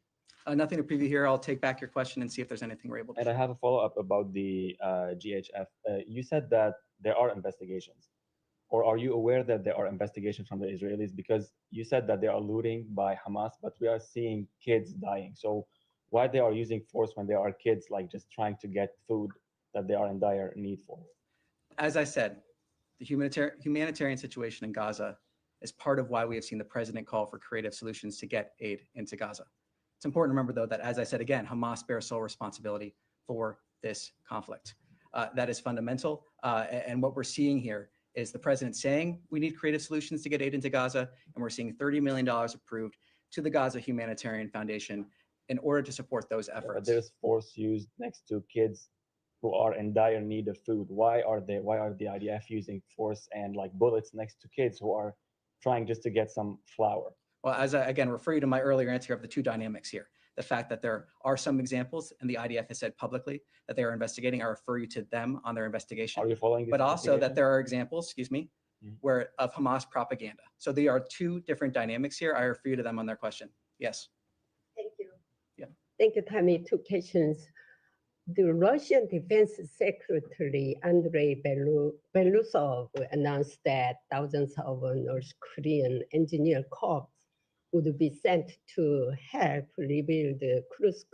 Nothing to preview here. I'll take back your question and see if there's anything we're able to. And I have a follow-up about the GHF. You said that there are investigations, or are you aware that there are investigations from the Israelis? Because you said that they are looting by Hamas, but we are seeing kids dying. So why they are using force when there are kids like just trying to get food that they are in dire need for? As I said, the humanitarian situation in Gaza is part of why we have seen the president call for creative solutions to get aid into Gaza. It's important to remember, though, that as I said again, Hamas bears sole responsibility for this conflict. That is fundamental. And what we're seeing here is the president saying we need creative solutions to get aid into Gaza, and we're seeing $30 million approved to the Gaza Humanitarian Foundation in order to support those efforts. But there's force used next to kids who are in dire need of food. Why are the IDF using force and like bullets next to kids who are trying just to get some flour? Well, as I again refer you to my earlier answer of the two dynamics here, the fact that there are some examples and the IDF has said publicly that they are investigating, I refer you to them on their investigation. Are you following? But also that there are examples, where of Hamas propaganda. So there are two different dynamics here. I refer you to them on their question. Yes. Thank you. Yeah. Thank you, Tammy. Two questions. The Russian Defense Secretary Andrei Belousov announced that thousands of North Korean engineer corps would be sent to help rebuild Kursk.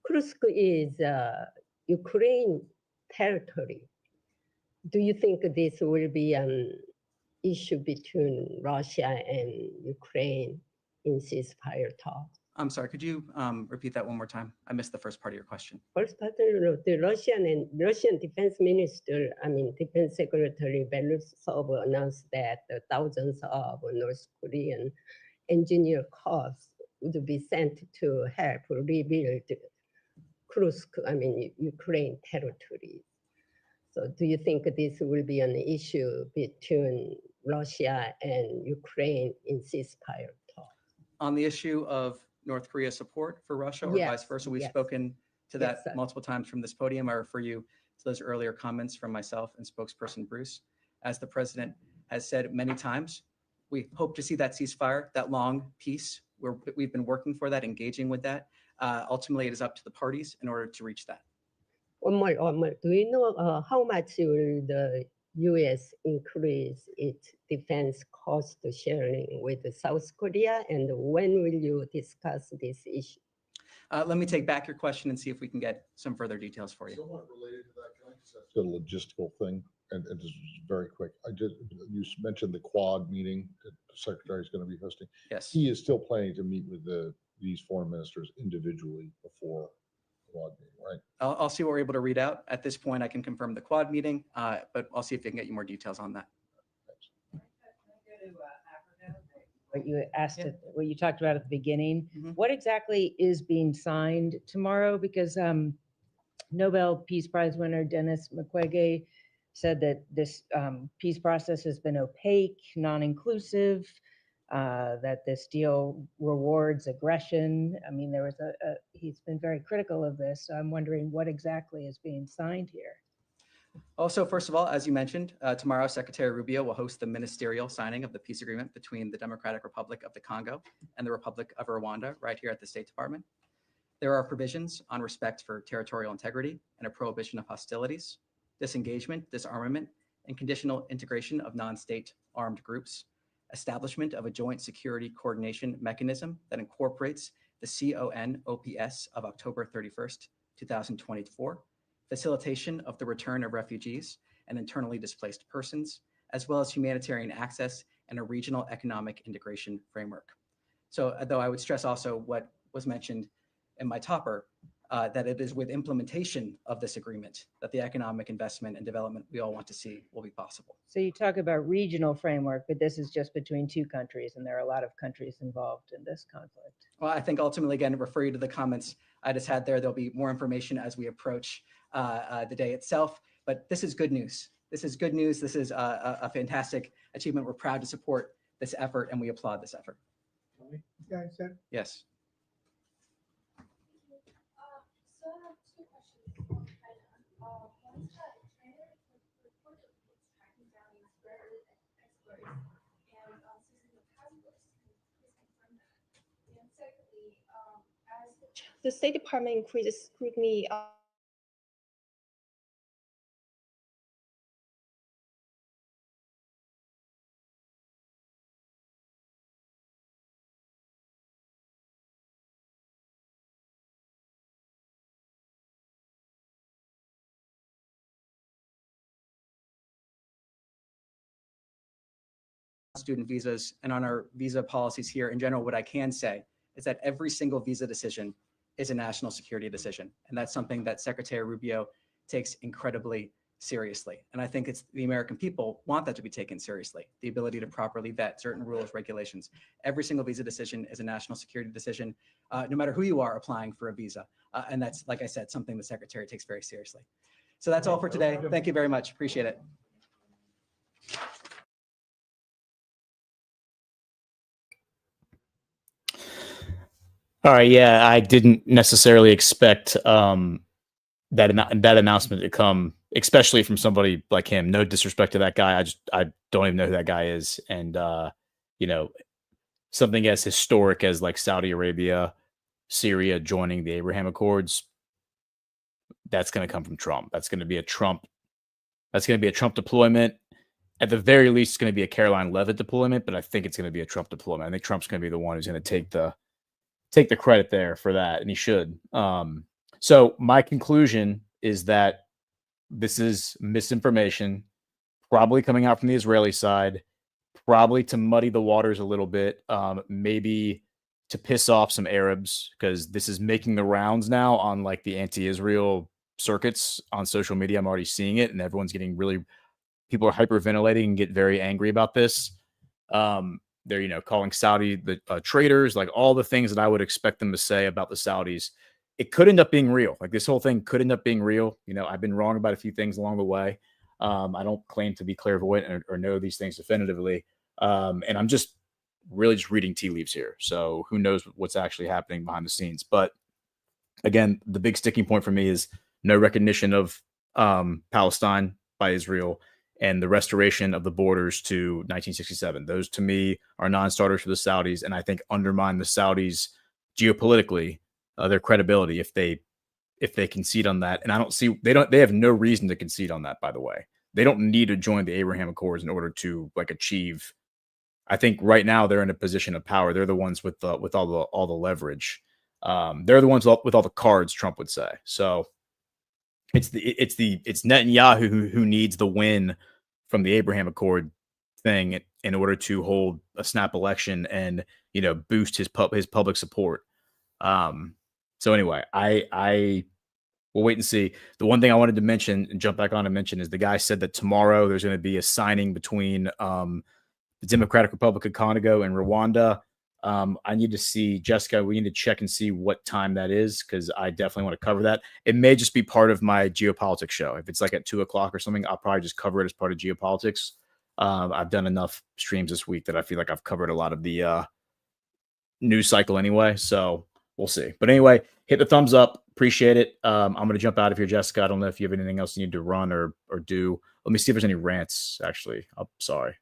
Kursk is Ukraine territory. Do you think this will be an issue between Russia and Ukraine in ceasefire talks? I'm sorry, could you repeat that one more time? I missed the first part of your question. First part, the Russian Defense Minister, Defense Secretary Belousov announced that thousands of North Korean engineer corps would be sent to help rebuild Kursk, Ukraine territory. So do you think this will be an issue between Russia and Ukraine in ceasefire talks? On the issue of North Korea support for Russia or vice versa, we've spoken to that multiple times from this podium. I refer you to those earlier comments from myself and spokesperson Bruce. As the president has said many times, we hope to see that ceasefire, that long peace. We've been working for that, engaging with that. Ultimately, it is up to the parties in order to reach that. One more. Do you know how much will the U.S. increase its defense cost sharing with South Korea, and when will you discuss this issue? Let me take back your question and see if we can get some further details for you. Somewhat related to that, can I just ask a logistical thing, and just very quick. You mentioned the Quad meeting that the Secretary is going to be hosting. Yes. He is still planning to meet with these foreign ministers individually before the Quad meeting, right? I'll see what we're able to read out. At this point, I can confirm the Quad meeting, but I'll see if I can get you more details on that. What you asked, what you talked about at the beginning, what exactly is being signed tomorrow? Because Nobel Peace Prize winner Denis Mukwege said that this peace process has been opaque, non-inclusive, that this deal rewards aggression. There was he's been very critical of this. So I'm wondering what exactly is being signed here. Also, first of all, as you mentioned, tomorrow Secretary Rubio will host the ministerial signing of the peace agreement between the Democratic Republic of the Congo and the Republic of Rwanda right here at the State Department. There are provisions on respect for territorial integrity and a prohibition of hostilities, disengagement, disarmament, and conditional integration of non-state armed groups, establishment of a joint security coordination mechanism that incorporates the CONOPS of October 31st, 2024, facilitation of the return of refugees and internally displaced persons, as well as humanitarian access and a regional economic integration framework. So though I would stress also what was mentioned in my topper, that it is with implementation of this agreement that the economic investment and development we all want to see will be possible. So you talk about regional framework, but this is just between two countries, and there are a lot of countries involved in this conflict. Well, I think ultimately, again, refer you to the comments I just had there. There'll be more information as we approach the day itself, but this is good news. This is good news. This is a fantastic achievement. We're proud to support this effort, and we applaud this effort. Yes. So I have two questions on China. One is that China reportedly is tracking down exports the State Department increases scrutiny student visas and on our visa policies here in general, what I can say is that every single visa decision is a national security decision. And that's something that Secretary Rubio takes incredibly seriously. And I think it's the American people want that to be taken seriously, the ability to properly vet certain rules, regulations. Every single visa decision is a national security decision, no matter who you are applying for a visa. And that's, like I said, something the Secretary takes very seriously. So that's all for today. Thank you very much. Appreciate it. All right, yeah, I didn't necessarily expect that announcement to come, especially from somebody like him. No disrespect to that guy, I don't even know who that guy is, and you know, something as historic as like Saudi Arabia, Syria joining the Abraham Accords, that's going to come from Trump. That's going to be a Trump. That's going to be a Trump deployment. At the very least, it's going to be a Caroline Leavitt deployment, but I think it's going to be a Trump deployment. I think Trump's going to be the one who's going to take the credit there for that, and he should. So my conclusion is that this is misinformation, probably coming out from the Israeli side, probably to muddy the waters a little bit, maybe to piss off some Arabs, because this is making the rounds now on like the anti-Israel circuits on social media. I'm already seeing it, and everyone's getting people are hyperventilating and get very angry about this. They're, calling Saudi the traitors, like all the things that I would expect them to say about the Saudis. It could end up being real. Like this whole thing could end up being real. I've been wrong about a few things along the way. I don't claim to be clairvoyant or know these things definitively. And I'm just reading tea leaves here. So who knows what's actually happening behind the scenes. But again, the big sticking point for me is no recognition of Palestine by Israel and the restoration of the borders to 1967. Those to me are non-starters for the Saudis, and I think undermine the Saudis geopolitically, their credibility if they concede on that. And I don't see they have no reason to concede on that, by the way. They don't need to join the Abraham Accords in order to achieve. I think right now they're in a position of power. They're the ones with all the leverage. They're the ones with all the cards, Trump would say. So it's Netanyahu who needs the win from the Abraham Accord thing in order to hold a snap election and boost his public support. So anyway, I will wait and see. The one thing I wanted to mention and jump back on and mention is the guy said that tomorrow there's going to be a signing between the Democratic Republic of Congo and Rwanda. I need to see, Jessica, we need to check and see what time that is, because I definitely want to cover that. It may just be part of my geopolitics show. If it's like at 2:00 or something, I'll probably just cover it as part of geopolitics. I've done enough streams this week that I feel like I've covered a lot of the news cycle anyway. So we'll see. But anyway, hit the thumbs up. Appreciate it. I'm going to jump out of here, Jessica. I don't know if you have anything else you need to run or do. Let me see if there's any rants, actually. I'm sorry.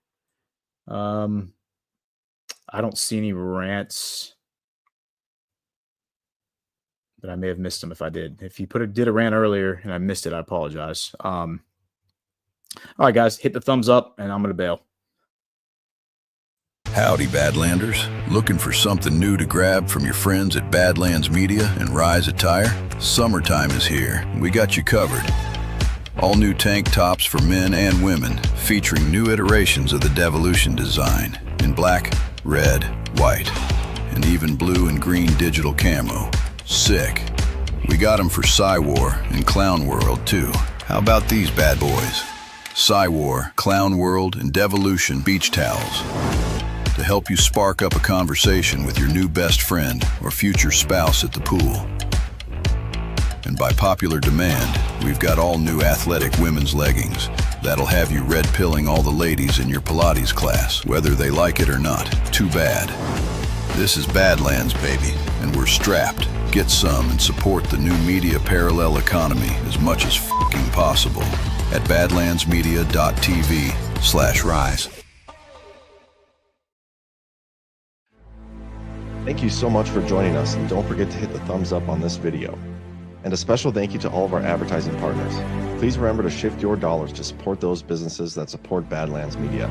I don't see any rants, but I may have missed them if I did. If you did a rant earlier and I missed it, I apologize. All right, guys, hit the thumbs up, and I'm going to bail. Howdy, Badlanders. Looking for something new to grab from your friends at Badlands Media and Rise Attire? Summertime is here. We got you covered. All new tank tops for men and women, featuring new iterations of the Devolution design in black, red, white, and even blue and green digital camo. Sick. We got them for Psywar and Clown World too. How about these bad boys? Psywar, Clown World, and Devolution beach towels to help you spark up a conversation with your new best friend or future spouse at the pool. And by popular demand, we've got all new athletic women's leggings that'll have you red-pilling all the ladies in your Pilates class, whether they like it or not. Too bad. This is Badlands, baby, and we're strapped. Get some and support the new media parallel economy as much as f***ing possible at badlandsmedia.tv/rise. Thank you so much for joining us, and don't forget to hit the thumbs up on this video. And a special thank you to all of our advertising partners. Please remember to shift your dollars to support those businesses that support Badlands Media.